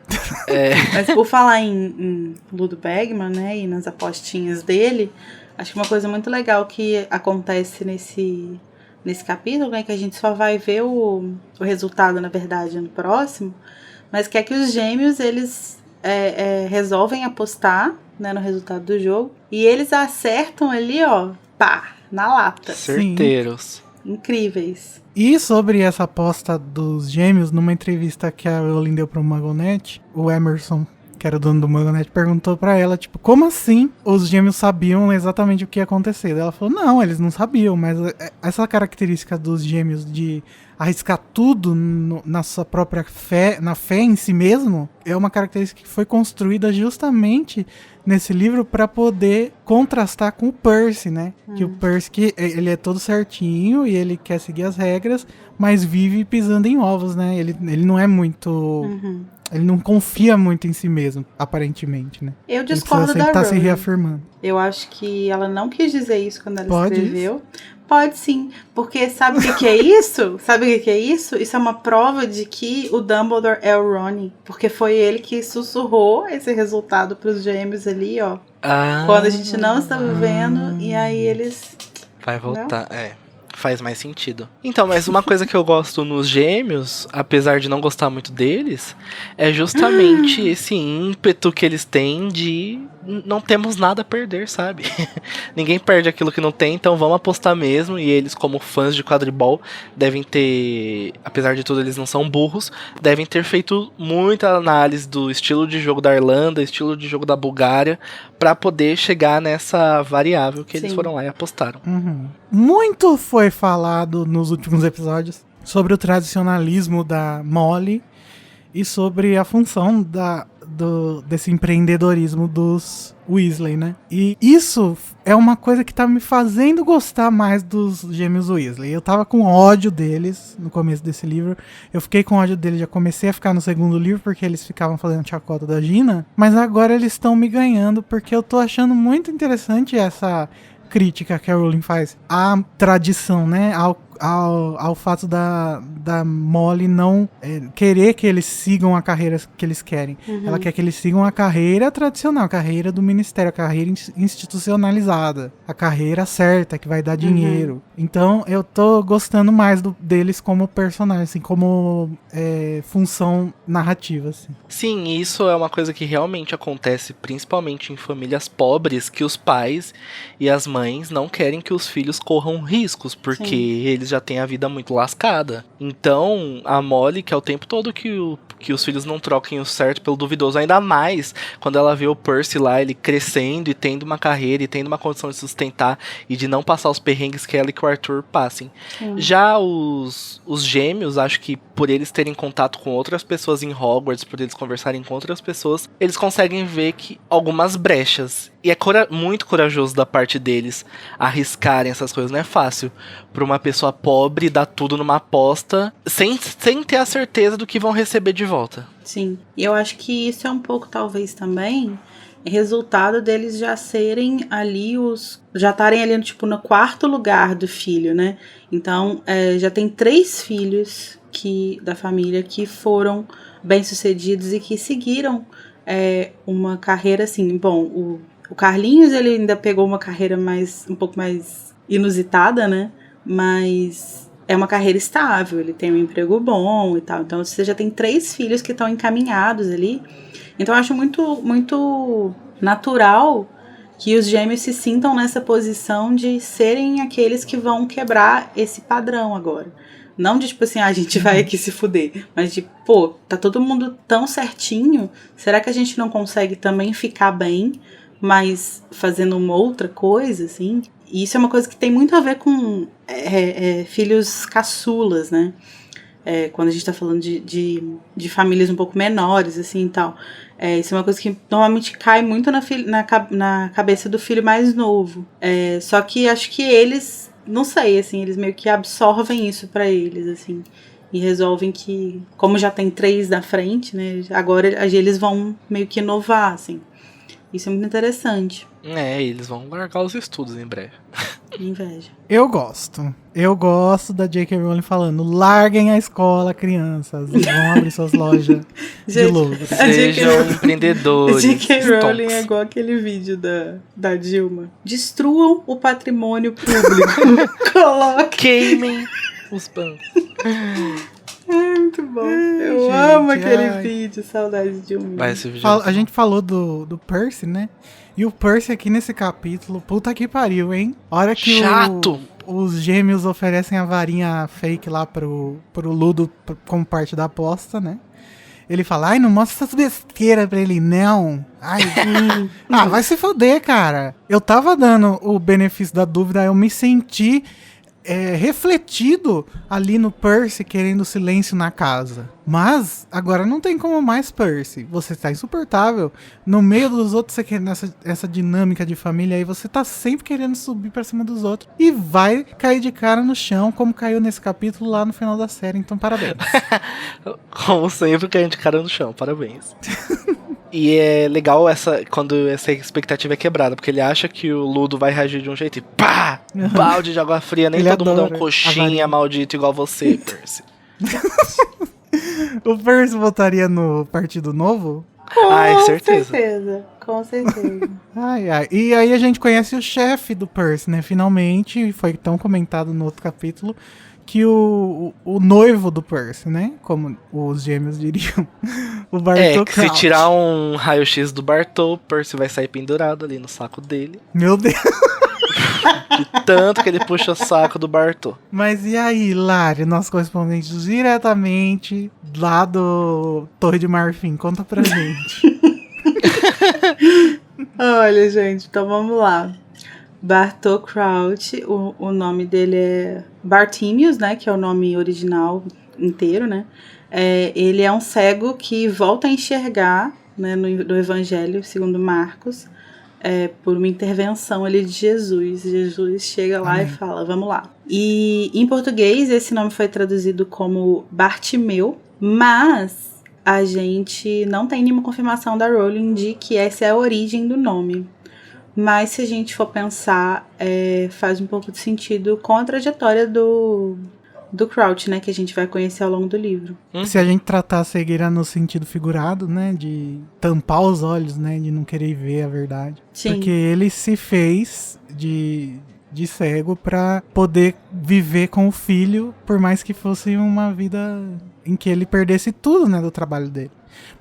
Mas por falar em Ludo Bagman, né, e nas apostinhas dele, acho que uma coisa muito legal que acontece nesse capítulo, né, que a gente só vai ver o resultado, na verdade, no próximo, mas que é que os gêmeos, eles resolvem apostar, né, no resultado do jogo, e eles acertam ali, ó, pá, na lata. Certeiros. Incríveis. E sobre essa aposta dos gêmeos, numa entrevista que a Rowling deu pro Magonete, o Emerson que era o dono do Mangonete, perguntou pra ela, tipo, como assim os gêmeos sabiam exatamente o que ia acontecer? Ela falou, não, eles não sabiam, mas essa característica dos gêmeos de arriscar tudo na sua própria fé, na fé em si mesmo, é uma característica que foi construída justamente nesse livro para poder contrastar com o Percy, né? Que o Percy, ele é todo certinho e ele quer seguir as regras, mas vive pisando em ovos, né? Ele não é muito... Ele não confia muito em si mesmo, aparentemente, né? Eu discordo ele da tá se Rowling. reafirmando. Eu acho que ela não quis dizer isso quando ela Pode escreveu. Pode sim, porque sabe o que é isso? Sabe o que é isso? Isso é uma prova de que o Dumbledore é o Ron, porque foi ele que sussurrou esse resultado pros gêmeos ali, ó. Quando a gente não estava vendo, e aí eles... Vai voltar, faz mais sentido. Então, mas uma coisa que eu gosto nos gêmeos, apesar de não gostar muito deles, é justamente esse ímpeto que eles têm de não temos nada a perder, sabe? Ninguém perde aquilo que não tem, então vamos apostar mesmo. E eles, como fãs de quadribol, devem ter, apesar de tudo eles não são burros, devem ter feito muita análise do estilo de jogo da Irlanda, estilo de jogo da Bulgária, pra poder chegar nessa variável que eles foram lá e apostaram. Muito foi falado nos últimos episódios sobre o tradicionalismo da Molly e sobre a função desse empreendedorismo dos Weasley, né? E isso é uma coisa que tá me fazendo gostar mais dos gêmeos Weasley. Eu tava com ódio deles no começo desse livro. Eu fiquei com ódio deles, já comecei a ficar no segundo livro porque eles ficavam fazendo chacota da Gina. Mas agora eles estão me ganhando porque eu tô achando muito interessante essa crítica que a Rowling faz à tradição, né? Ao fato da Molly não querer que eles sigam a carreira que eles querem. Ela quer que eles sigam a carreira tradicional, a carreira do ministério, a carreira institucionalizada, a carreira certa, que vai dar dinheiro. Então eu tô gostando mais deles como personagem, assim, como função narrativa. Assim. Sim, isso é uma coisa que realmente acontece, principalmente em famílias pobres, que os pais e as mães não querem que os filhos corram riscos, porque eles já têm a vida muito lascada. Então, a Molly quer o tempo todo que os filhos não troquem o certo pelo duvidoso, ainda mais quando ela vê o Percy lá, ele crescendo e tendo uma carreira e tendo uma condição de sustentar e de não passar os perrengues que ela e que o Arthur passem. Já os gêmeos, acho que por eles terem contato com outras pessoas em Hogwarts, por eles conversarem com outras pessoas, eles conseguem ver que algumas brechas. E é muito corajoso da parte deles arriscarem essas coisas. Não é fácil para uma pessoa pobre dar tudo numa aposta sem ter a certeza do que vão receber de volta. Sim, e eu acho que isso é um pouco, talvez, também resultado deles já serem ali já estarem ali, tipo, no quarto lugar do filho, né? Então, já tem 3 filhos da família que foram bem-sucedidos e que seguiram uma carreira, assim, bom, o Carlinhos, ele ainda pegou uma carreira um pouco mais inusitada, né? Mas é uma carreira estável, ele tem um emprego bom e tal. Então, você já tem 3 filhos que estão encaminhados ali. Então, eu acho muito, muito natural que os gêmeos se sintam nessa posição de serem aqueles que vão quebrar esse padrão agora. Não de, tipo assim, a gente vai aqui se fuder. Mas de, pô, tá todo mundo tão certinho. Será que a gente não consegue também ficar bem, mas fazendo uma outra coisa, assim? E isso é uma coisa que tem muito a ver com filhos caçulas, né? Quando a gente tá falando de famílias um pouco menores, assim, e tal. Isso é uma coisa que normalmente cai muito na cabeça do filho mais novo. Só que acho que eles, não sei, assim, eles meio que absorvem isso pra eles, assim. E resolvem que, como já tem 3 na frente, né? Agora eles vão meio que inovar, assim. Isso é muito interessante. Eles vão largar os estudos em breve. Inveja. Eu gosto da J.K. Rowling falando: larguem a escola, crianças, e vão abrir suas lojas de louros. Sejam empreendedores. A J.K. Rowling é igual aquele vídeo da Dilma. Destruam o patrimônio público. Queimem os bancos. Muito bom. Eu amo aquele vídeo. Saudade de um. A gente falou do Percy, né? E o Percy aqui nesse capítulo, puta que pariu, hein? Hora que os gêmeos oferecem a varinha fake lá pro Ludo como parte da aposta, né? ele fala, ai, não mostra essas besteiras pra ele, não. Ai, vai se foder, cara. Eu tava dando o benefício da dúvida, eu me senti refletido ali no Percy querendo silêncio na casa. Mas agora não tem como mais, Percy. Você tá insuportável. No meio dos outros, você quer essa dinâmica de família aí, você tá sempre querendo subir pra cima dos outros. E vai cair de cara no chão, como caiu nesse capítulo lá no final da série. Então, parabéns. Como sempre, caindo de cara no chão. Parabéns. E é legal quando essa expectativa é quebrada, porque ele acha que o Ludo vai reagir de um jeito e pá! Balde de água fria, nem Ele todo mundo é um adora coxinha maldito igual você, Percy. O Percy votaria no Partido Novo? Ai, certeza. Com certeza. Ai. E aí a gente conhece o chefe do Percy, né? Finalmente, foi tão comentado no outro capítulo, que o noivo do Percy, né? Como os gêmeos diriam. O Bartô Que se tirar um raio-x do Bartô, o Percy vai sair pendurado ali no saco dele. Meu Deus. De tanto que ele puxa o saco do Bartô. Mas e aí, Lari, nosso correspondente diretamente lá do Torre de Marfim, conta pra gente. Olha, gente, então vamos lá. Bartô Crouch, o nome dele é Bartimius, né, que é o nome original inteiro, né. Ele é um cego que volta a enxergar, né, no Evangelho segundo Marcos, por uma intervenção ali de Jesus. Jesus chega lá e fala, vamos lá. E em português esse nome foi traduzido como Bartimeu, mas a gente não tem nenhuma confirmação da Rowling de que essa é a origem do nome. Mas se a gente for pensar, faz um pouco de sentido com a trajetória do Crouch, né, que a gente vai conhecer ao longo do livro. Se a gente tratar a cegueira no sentido figurado, né, de tampar os olhos, né, de não querer ver a verdade. Sim. Porque ele se fez de cego pra poder viver com o filho, por mais que fosse uma vida em que ele perdesse tudo, né, do trabalho dele.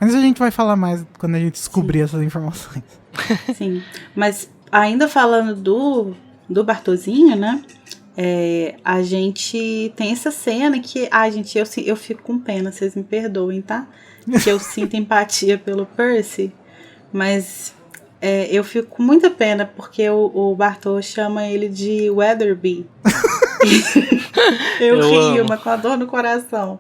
Mas a gente vai falar mais quando a gente descobrir essas informações. Sim, mas ainda falando do Bartozinho, né, a gente tem essa cena que, gente, eu fico com pena, vocês me perdoem, tá? Que eu sinto empatia pelo Percy, mas eu fico com muita pena porque o Bartô chama ele de Weatherby. eu rio, mas com a dor no coração,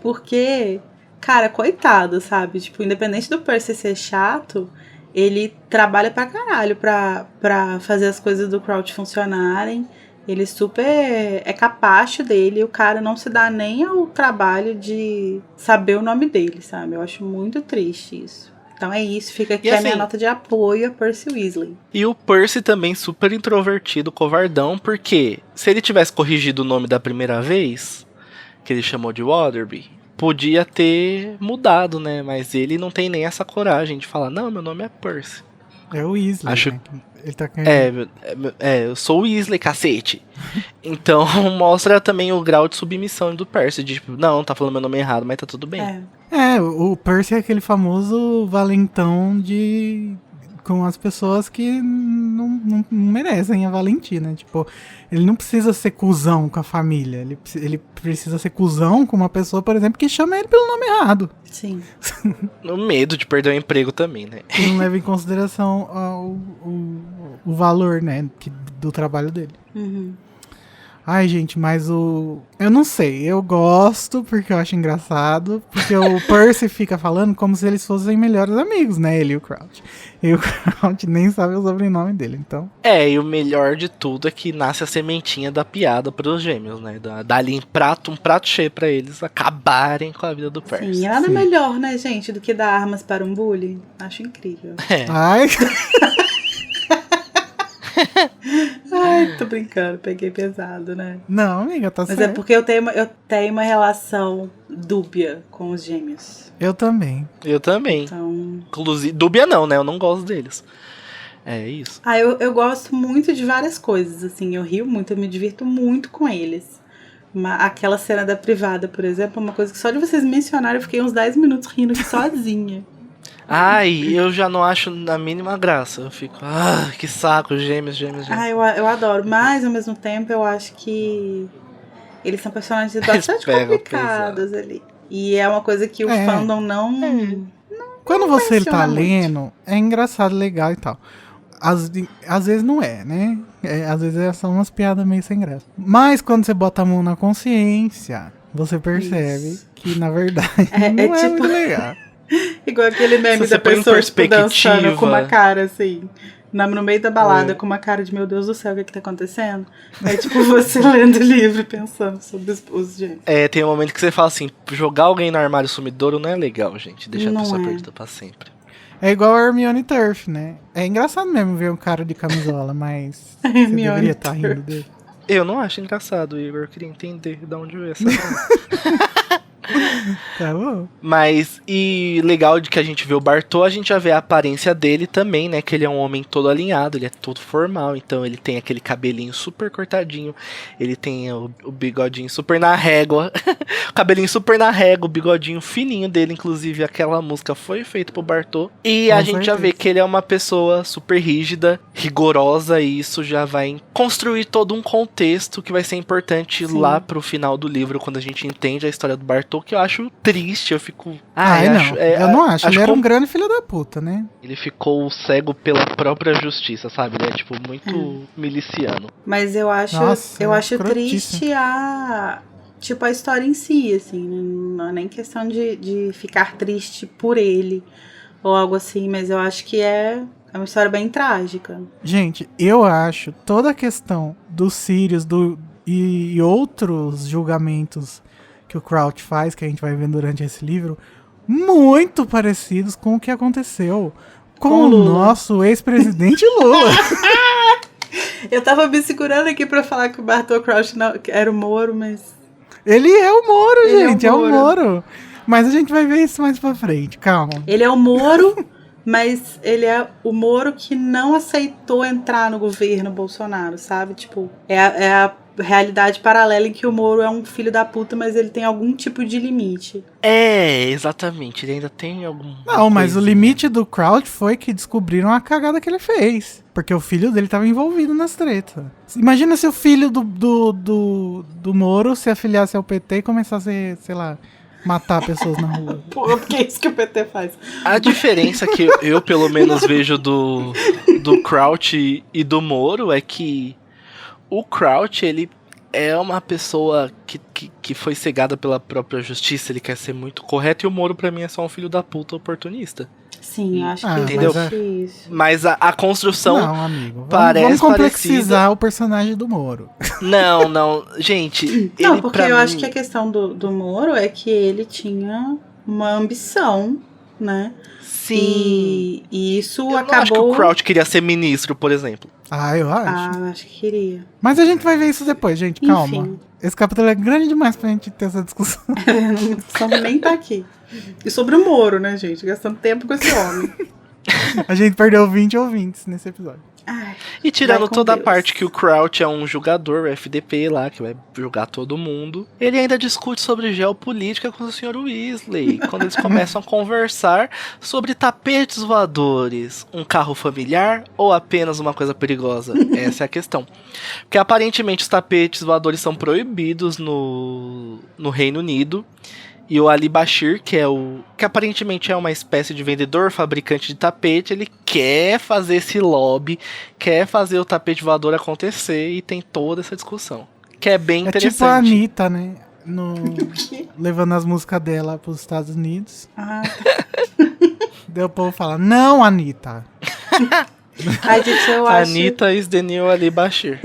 porque, cara, coitado, sabe? Tipo, independente do Percy ser chato, ele trabalha pra caralho pra fazer as coisas do Crouch funcionarem. Ele super é capacho dele, e o cara não se dá nem ao trabalho de saber o nome dele, sabe? Eu acho muito triste isso. Então é isso, fica aqui a minha nota de apoio a Percy Weasley. E o Percy também super introvertido, covardão, porque se ele tivesse corrigido o nome da primeira vez, que ele chamou de Waterby, podia ter mudado, né? Mas ele não tem nem essa coragem de falar, não, meu nome é Percy. É o Weasley, Acho... né? Ele tá querendo... eu sou o Weasley, cacete. Então mostra também o grau de submissão do Percy, de tipo, não, tá falando meu nome errado, mas tá tudo bem. O Percy é aquele famoso valentão com as pessoas que não merecem a valentia, né? Tipo, ele não precisa ser cuzão com a família. Ele precisa ser cuzão com uma pessoa, por exemplo, que chama ele pelo nome errado. Sim. O medo de perder o emprego também, né? E não leva em consideração o valor, né, do trabalho dele. Uhum. Ai, gente, mas eu não sei, eu gosto porque eu acho engraçado, porque o Percy fica falando como se eles fossem melhores amigos, né, ele e o Crouch. E o Crouch nem sabe o sobrenome dele, então... E o melhor de tudo é que nasce a sementinha da piada pros gêmeos, né, dá-lhe um prato cheio pra eles acabarem com a vida do Percy. Sim, nada melhor, né, gente, do que dar armas para um bully. Acho incrível. Ai... Ai, tô brincando, peguei pesado, né? Não, amiga, tá certo. Mas é porque eu tenho uma relação dúbia com os gêmeos. Eu também. Então... Inclusive, dúbia não, né? Eu não gosto deles. É isso. Eu gosto muito de várias coisas, assim. Eu rio muito, eu me divirto muito com eles. Aquela cena da privada, por exemplo, é uma coisa que só de vocês mencionarem eu fiquei uns 10 minutos rindo aqui sozinha. Ai, eu já não acho a mínima graça. Eu fico, que saco, gêmeos. Eu adoro, mas ao mesmo tempo eu acho que eles são personagens bastante complicados ali. E é uma coisa que o fandom não... Quando você menciona tá muito. lendo, é engraçado, legal e tal. Às vezes não é, né? Às vezes são umas piadas meio sem graça. Mas quando você bota a mão na consciência, você percebe Isso. que, na verdade, É não é tipo- muito legal. Igual aquele meme Se você da põe em pessoa, tipo, dançando perspectiva. com uma cara, assim, no meio da balada, com uma cara de, meu Deus do céu, o que tá acontecendo? É tipo você lendo o livro e pensando sobre os gêmeos. Tem um momento que você fala assim, jogar alguém no armário sumidouro não é legal, gente. Deixa Não a pessoa é. perdida pra sempre. É igual a Hermione Turf, né? É engraçado mesmo ver um cara de camisola, mas você Hermione deveria estar Turf. rindo dele. Eu não acho engraçado, Igor. Eu queria entender de onde veio essa. Tá bom? Mas, e legal de que a gente vê o Bartô, a gente já vê a aparência dele também, né? Que ele é um homem todo alinhado, ele é todo formal. Então ele tem aquele cabelinho super cortadinho, ele tem o bigodinho super na régua, o cabelinho super na régua, o bigodinho fininho dele. Inclusive, aquela música foi feita pro Bartô. E a Com gente já vê certeza. que ele é uma pessoa super rígida, rigorosa, e isso já vai construir todo um contexto que vai ser importante Sim. lá pro final do livro, quando a gente entende a história do Bartô, que eu acho triste, eu fico... Eu não acho. Ele era um como grande filho da puta, né? ele ficou cego pela própria justiça, sabe? Ele é, tipo, muito miliciano. Mas eu acho, Nossa, eu acho escrotíssimo. triste a história em si, assim, né? Não é nem questão de ficar triste por ele ou algo assim, mas eu acho que é uma história bem trágica. Gente, eu acho toda a questão dos Sirius e outros julgamentos que o Crouch faz, que a gente vai ver durante esse livro, muito parecidos com o que aconteceu com Com o Lula. nosso ex-presidente Lula. Eu tava me segurando aqui pra falar que o Bartô Crouch era o Moro, mas... Ele é o Moro, Ele é o gente, é o Moro. Moro. Mas a gente vai ver isso mais pra frente, calma. Ele é o Moro, mas ele é o Moro que não aceitou entrar no governo Bolsonaro, sabe? Tipo, é a realidade paralela em que o Moro é um filho da puta, mas ele tem algum tipo de limite. Exatamente. Ele ainda tem algum... Não, mas o coisinha. limite do Crouch foi que descobriram a cagada que ele fez. Porque o filho dele tava envolvido nas tretas. Imagina se o filho do Moro se afiliasse ao PT e começasse, sei lá, matar pessoas na rua. Pô, porque é isso que o PT faz. A diferença que eu pelo menos vejo do Crouch e do Moro é que o Crouch, ele é uma pessoa que foi cegada pela própria justiça, ele quer ser muito correto, e o Moro pra mim é só um filho da puta oportunista. Sim, acho Ah, que entendeu? existe isso. Mas a construção... Não, amigo. parece Vamos complexizar o personagem do Moro. Não, gente, Não, ele porque pra eu mim... acho que a questão do Moro é que ele tinha uma ambição, né? Sim. E isso Eu não acabou... acho que o Crouch queria ser ministro, por exemplo. Ah, eu acho. Ah, acho que queria. Mas a gente vai ver isso depois, gente. Calma. Enfim. Esse capítulo é grande demais pra gente ter essa discussão. Não precisamos nem tá aqui. E sobre o Moro, né, gente? Gastando tempo com esse homem. A gente perdeu 20 ouvintes nesse episódio. Ai, E tirando vai com toda a Deus. parte que o Crouch é um julgador, o FDP lá, que vai julgar todo mundo, ele ainda discute sobre geopolítica com o Sr. Weasley, quando eles começam a conversar sobre tapetes voadores, um carro familiar ou apenas uma coisa perigosa? Essa é a questão. Porque aparentemente os tapetes voadores são proibidos no Reino Unido. E o Ali Bashir, que aparentemente é uma espécie de vendedor, fabricante de tapete, ele quer fazer esse lobby, quer fazer o tapete voador acontecer, e tem toda essa discussão. Que é bem É interessante. tipo a Anitta, né? o quê? Levando as músicas dela pros Estados Unidos. Ah, Daí o povo fala, não, Anitta. ai, gente, eu acho... Anitta is the new Ali Bashir.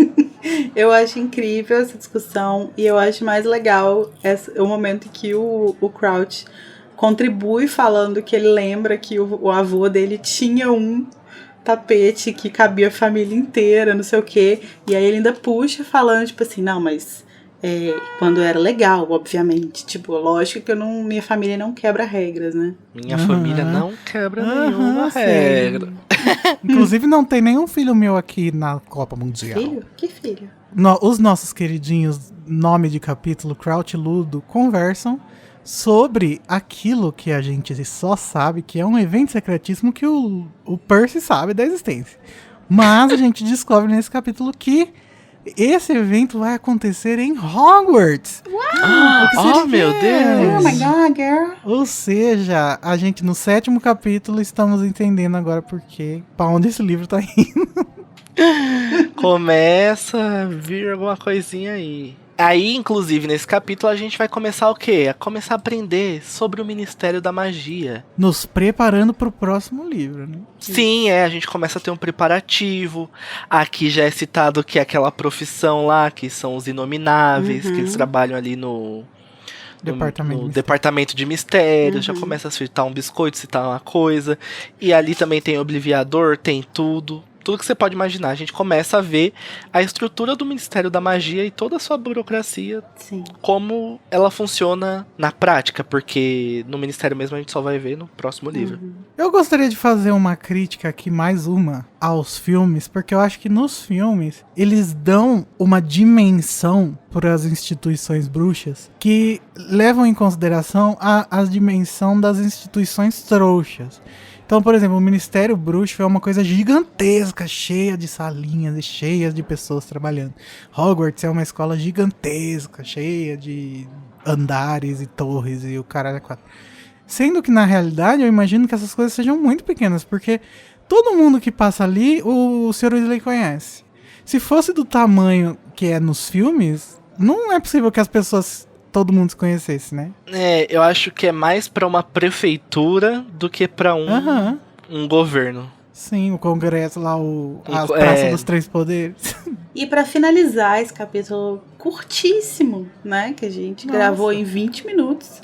Eu acho incrível essa discussão e eu acho mais legal o momento em que o Crouch contribui falando que ele lembra que o avô dele tinha um tapete que cabia a família inteira, não sei o quê. E aí ele ainda puxa falando, tipo assim, não, mas quando era legal, obviamente. Tipo, lógico que minha família não quebra regras, né? Minha família não quebra nenhuma sei. regra. Inclusive não tem nenhum filho meu aqui na Copa Mundial. Filho? Que filho? Os nossos queridinhos, nome de capítulo, Crouch e Ludo, conversam sobre aquilo que a gente só sabe, que é um evento secretíssimo que o Percy sabe da existência. Mas a gente descobre nesse capítulo que esse evento vai acontecer em Hogwarts. O que Oh, meu Oh Deus! my god, girl. Ou seja, a gente no 7º capítulo estamos entendendo agora pra onde esse livro tá indo. Começa a vir alguma coisinha aí. Aí, inclusive, nesse capítulo, a gente vai começar o quê? A começar a aprender sobre o Ministério da Magia. Nos preparando pro próximo livro, né? Sim, a gente começa a ter um preparativo. Aqui já é citado que é aquela profissão lá, que são os inomináveis, que eles trabalham ali no Departamento. departamento de mistérios, já começa a citar um biscoito, citar uma coisa. E ali também tem Obliviador, tem tudo. Tudo que você pode imaginar. A gente começa a ver a estrutura do Ministério da Magia e toda a sua burocracia, Sim. como ela funciona na prática, porque no Ministério mesmo a gente só vai ver no próximo livro. Eu gostaria de fazer uma crítica aqui, mais uma, aos filmes, porque eu acho que nos filmes eles dão uma dimensão para as instituições bruxas que levam em consideração a dimensão das instituições trouxas. Então, por exemplo, o Ministério Bruxo é uma coisa gigantesca, cheia de salinhas e cheias de pessoas trabalhando. Hogwarts é uma escola gigantesca, cheia de andares e torres e o caralho é quatro. Sendo que, na realidade, eu imagino que essas coisas sejam muito pequenas, porque todo mundo que passa ali, o Sr. Weasley conhece. Se fosse do tamanho que é nos filmes, não é possível que as pessoas... todo mundo se conhecesse, né? Eu acho que é mais pra uma prefeitura do que pra um governo. Sim, o Congresso lá, a Praça dos Três Poderes. E pra finalizar esse capítulo curtíssimo, né, que a gente gravou em 20 minutos,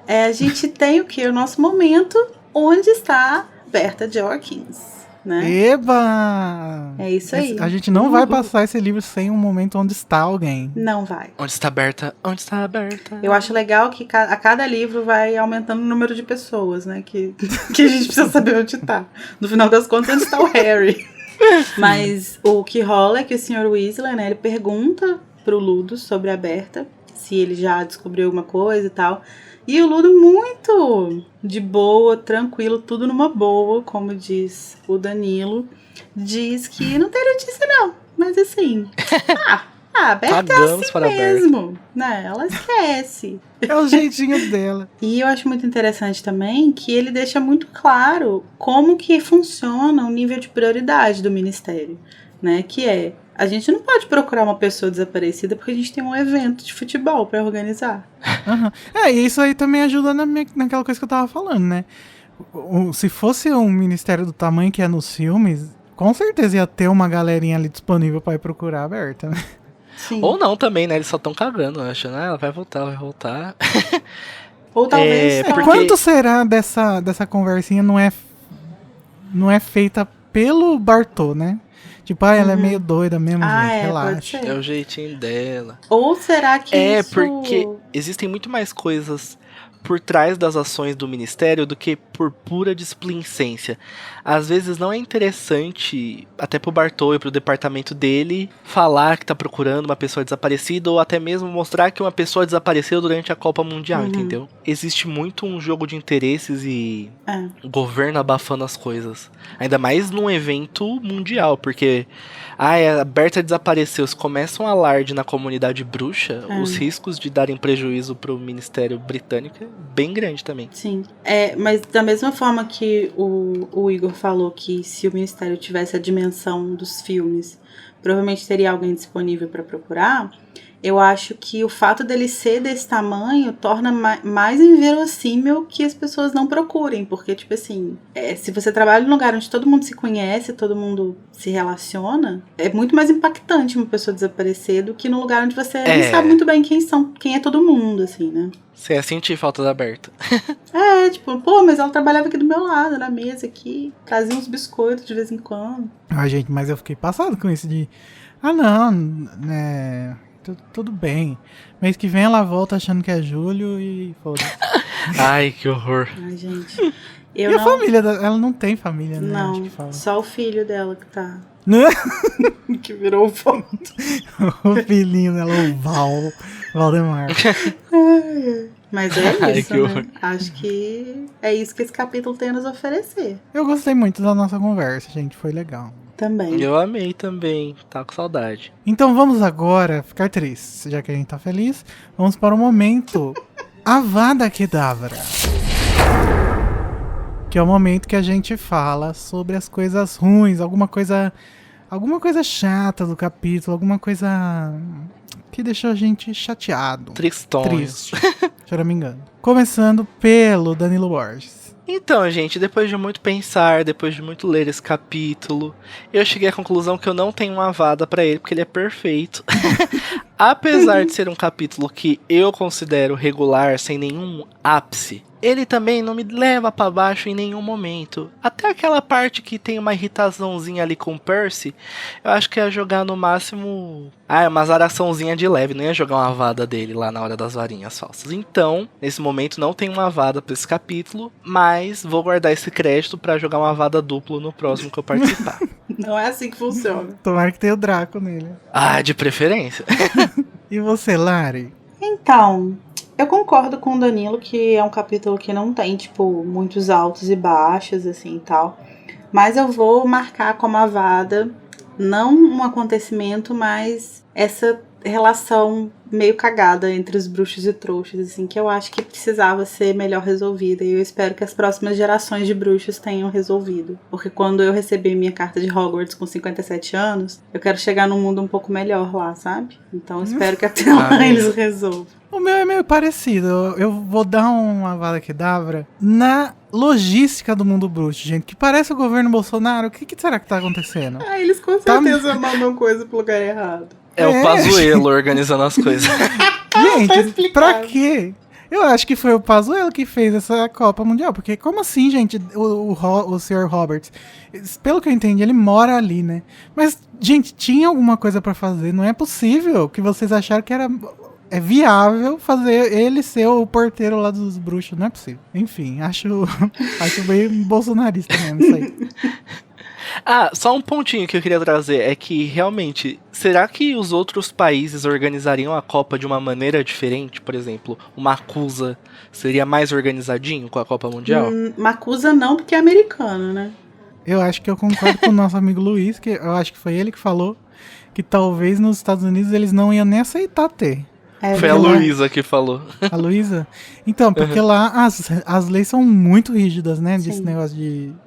a gente tem o que? O nosso momento onde está Berta Jorkins, né? Eba! É isso aí. A gente não vai passar esse livro sem um momento onde está alguém. Não vai. Onde está aberta? Onde está aberta? Eu acho legal que a cada livro vai aumentando o número de pessoas, né? Que a gente precisa saber onde tá. No final das contas, onde está o Harry. Mas o que rola é que o Sr. Weasley, né? Ele pergunta pro Ludo sobre a Berta, se ele já descobriu alguma coisa e tal. E o Ludo muito de boa, tranquilo, tudo numa boa, como diz o Danilo. Diz que não tem notícia não, mas assim... a Berta Pagamos é assim para a mesmo, né? Ela esquece. É o jeitinho dela. E eu acho muito interessante também que ele deixa muito claro como que funciona o nível de prioridade do Ministério, né? Que é, a gente não pode procurar uma pessoa desaparecida porque a gente tem um evento de futebol para organizar. E isso aí também ajuda naquela coisa que eu tava falando, né? Se fosse um ministério do tamanho que é nos filmes, com certeza ia ter uma galerinha ali disponível pra ir procurar a Berta, né? Sim. Ou não também, né? Eles só estão cagando, achando, ela vai voltar. Ou talvez porque- Quanto será dessa conversinha não é feita pelo Bartô, né? Tipo, ela é meio doida mesmo, gente, pode relaxa. ser. É o jeitinho dela. Ou será que isso... Porque existem muito mais coisas por trás das ações do Ministério do que por pura displicência. Às vezes não é interessante, até pro Bartô e pro departamento dele, falar que tá procurando uma pessoa desaparecida ou até mesmo mostrar que uma pessoa desapareceu durante a Copa Mundial, entendeu? Existe muito um jogo de interesses e o governo abafando as coisas. Ainda mais num evento mundial, porque a Berta desapareceu, se começa um alarde na comunidade bruxa, os riscos de darem prejuízo pro Ministério Britânico é bem grande também. Sim, mas da mesma forma que o Igor falou que se o Ministério tivesse a dimensão dos filmes, provavelmente teria alguém disponível para procurar, eu acho que o fato dele ser desse tamanho torna mais inverossímil que as pessoas não procurem, porque, tipo assim, se você trabalha num lugar onde todo mundo se conhece, todo mundo se relaciona, é muito mais impactante uma pessoa desaparecer do que num lugar onde você nem sabe muito bem quem é todo mundo, assim, né? Você ia sentir falta da Berta. Tipo, mas ela trabalhava aqui do meu lado, na mesa aqui, trazia uns biscoitos de vez em quando. Gente, mas eu fiquei passado com isso de... não, né... Tudo bem. Mês que vem ela volta achando que é julho e foda-se. Ai, que horror. Ai, gente. E a família dela? Ela não tem família, né? Acho Não, que fala. só o filho dela que tá... Né? que virou o ponto. O filhinho dela, o Valdemar. Mas é Ai, isso, que horror. né? Acho que é isso que esse capítulo tem a nos oferecer. Eu gostei muito da nossa conversa, gente. Foi legal. Também. Eu amei também, tá com saudade. Então vamos agora ficar tristes, já que a gente tá feliz. Vamos para o momento Avada Kedavra. Que é o momento que a gente fala sobre as coisas ruins, alguma coisa chata do capítulo, alguma coisa que deixou a gente chateado, Tristonho. triste, choramingando. Começando pelo Danilo Borges. Então, gente, depois de muito pensar, depois de muito ler esse capítulo, eu cheguei à conclusão que eu não tenho uma vada pra ele, porque ele é perfeito. Apesar de ser um capítulo que eu considero regular, sem nenhum ápice, ele também não me leva pra baixo em nenhum momento. Até aquela parte que tem uma irritaçãozinha ali com o Percy, eu acho que ia jogar no máximo... uma zaraçãozinha de leve, não ia jogar uma vada dele lá na hora das varinhas falsas. Então, nesse momento não tem uma vada pra esse capítulo, mas vou guardar esse crédito pra jogar uma vada duplo no próximo que eu participar. Não é assim que funciona. Tomara que tenha o Draco nele. De preferência. E você, Lari? Então, eu concordo com o Danilo que é um capítulo que não tem, tipo, muitos altos e baixos, assim, e tal. Mas eu vou marcar como avada, não um acontecimento, mas essa relação meio cagada entre os bruxos e trouxas, assim, que eu acho que precisava ser melhor resolvida. E eu espero que as próximas gerações de bruxos tenham resolvido. Porque quando eu receber minha carta de Hogwarts com 57 anos, eu quero chegar num mundo um pouco melhor lá, sabe? Então eu espero que até lá eles resolvam. O meu é meio parecido. Eu vou dar uma Avada Kedavra na logística do mundo bruxo, gente. Que parece o governo Bolsonaro. O que será que tá acontecendo? Eles com certeza mandam coisa pro lugar errado. É o Pazuello organizando as coisas. Gente, pra quê? Eu acho que foi o Pazuello que fez essa Copa Mundial. Porque como assim, gente? O Sr. Roberts, pelo que eu entendi, ele mora ali, né? Mas, gente, tinha alguma coisa pra fazer. Não é possível que vocês acharam que era... É viável fazer ele ser o porteiro lá dos bruxos. Não é possível. Enfim, acho bem bolsonarista mesmo isso aí. Só um pontinho que eu queria trazer é que, realmente, será que os outros países organizariam a Copa de uma maneira diferente? Por exemplo, o Macusa seria mais organizadinho com a Copa Mundial? Macusa não, porque é americano, né? Eu acho que eu concordo com o nosso amigo Luiz, que eu acho que foi ele que falou que talvez nos Estados Unidos eles não iam nem aceitar ter. Foi a Luísa que falou. A Luísa? Então, porque lá as leis são muito rígidas, né? Desse Sim. negócio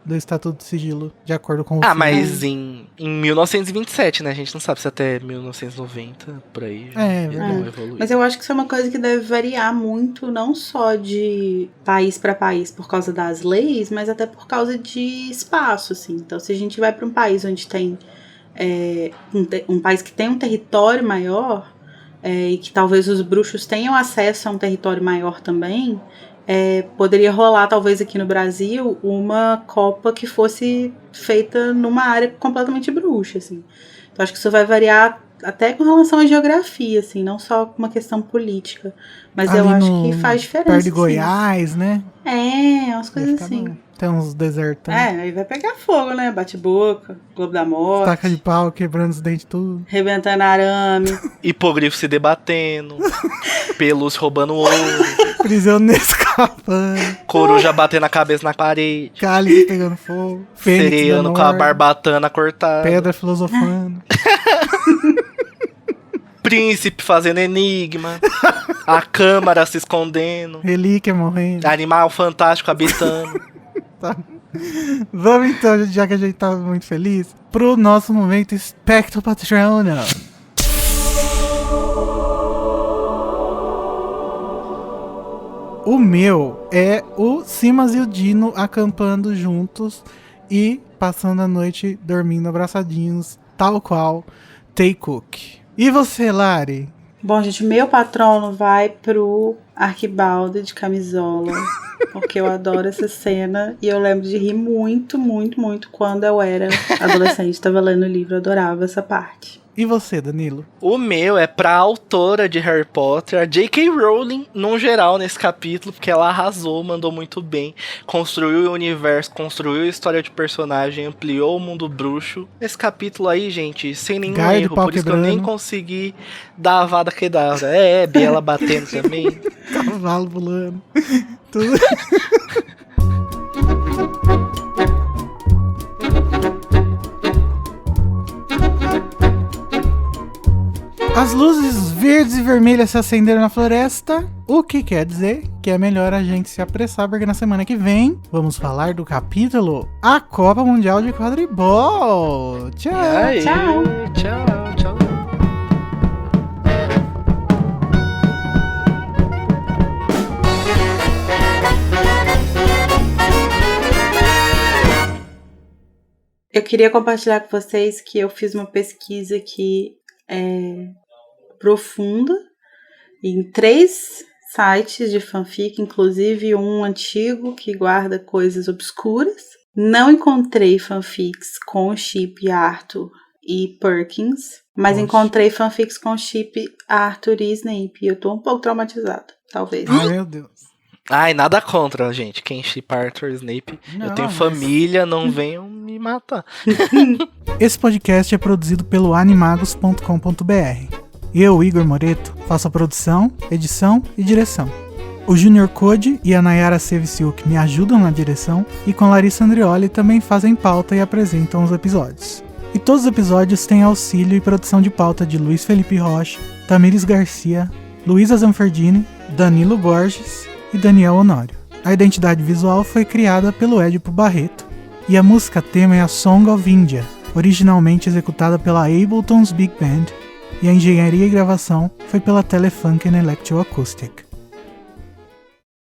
do Estatuto de Sigilo, de acordo com o Mas em 1927, né? A gente não sabe se até 1990, por aí, já não evoluiu. Mas eu acho que isso é uma coisa que deve variar muito, não só de país para país por causa das leis, mas até por causa de espaço, assim. Então, se a gente vai para um país onde tem um país que tem um território maior, e que talvez os bruxos tenham acesso a um território maior também, poderia rolar, talvez aqui no Brasil, uma Copa que fosse feita numa área completamente bruxa, assim. Então acho que isso vai variar até com relação à geografia, assim, não só uma questão política. Mas ali eu acho que faz diferença. Perto de sim. Goiás, né? Umas coisas assim. Bom. Tem uns desertão. Aí vai pegar fogo, né? Bate-boca, Globo da Morte. Taca de pau, quebrando os dentes tudo. Rebentando arame. Hipogrifo se debatendo. Pelos roubando ouro. Prisioneiro escapando. Coruja batendo a cabeça na parede. Cálice pegando fogo. Fênix Sereano dando com a ordem, barbatana cortada. Pedra filosofando. Príncipe fazendo enigma. A câmara se escondendo. Relíquia morrendo. Animal fantástico habitando. Tá. Vamos então, já que a gente tá muito feliz, pro nosso momento Espectro Patrono. O meu é o Simas e o Dino acampando juntos e passando a noite dormindo abraçadinhos, tal qual Tay-Cook. E você, Lari? Bom, gente, meu patrono vai pro Arquibaldo de camisola. Porque eu adoro essa cena e eu lembro de rir muito, muito, muito quando eu era adolescente, tava lendo o livro, eu adorava essa parte. E você, Danilo? O meu é pra autora de Harry Potter, a J.K. Rowling, no geral, nesse capítulo, porque ela arrasou, mandou muito bem, construiu o universo, construiu a história de personagem, ampliou o mundo bruxo. Esse capítulo aí, gente, sem nenhum Gaio de erro, pau por isso que eu quebrando. nem consegui dar a vada que dava. Biela batendo também. Cavalo pulando. Tudo. As luzes verdes e vermelhas se acenderam na floresta, o que quer dizer que é melhor a gente se apressar, porque na semana que vem vamos falar do capítulo A Copa Mundial de Quadribol. Tchau! Aí, Tchau. tchau, tchau. Eu queria compartilhar com vocês que eu fiz uma pesquisa aqui profunda em 3 sites de fanfic, inclusive um antigo que guarda coisas obscuras. Não encontrei fanfics com o chip Arthur e Perkins, mas Nossa. encontrei fanfics com o chip Arthur e Snape. Eu tô um pouco traumatizada, talvez. Ai, meu Deus. Ai, nada contra, gente. Quem shippa Arthur e Snape. Não, eu tenho mas- família, não venham me matar. Esse podcast é produzido pelo animagos.com.br. Eu, Igor Moreto, faço a produção, edição e direção. O Junior Code e a Nayara Seviciuk me ajudam na direção e com Larissa Andrioli também fazem pauta e apresentam os episódios. E todos os episódios têm auxílio e produção de pauta de Luiz Felipe Rocha, Tamires Garcia, Luísa Zanferdini, Danilo Borges e Daniel Honório. A identidade visual foi criada pelo Édipo Barreto e a música tema é a Song of India, originalmente executada pela Ableton's Big Band, e a engenharia e gravação foi pela Telefunken Electroacoustic.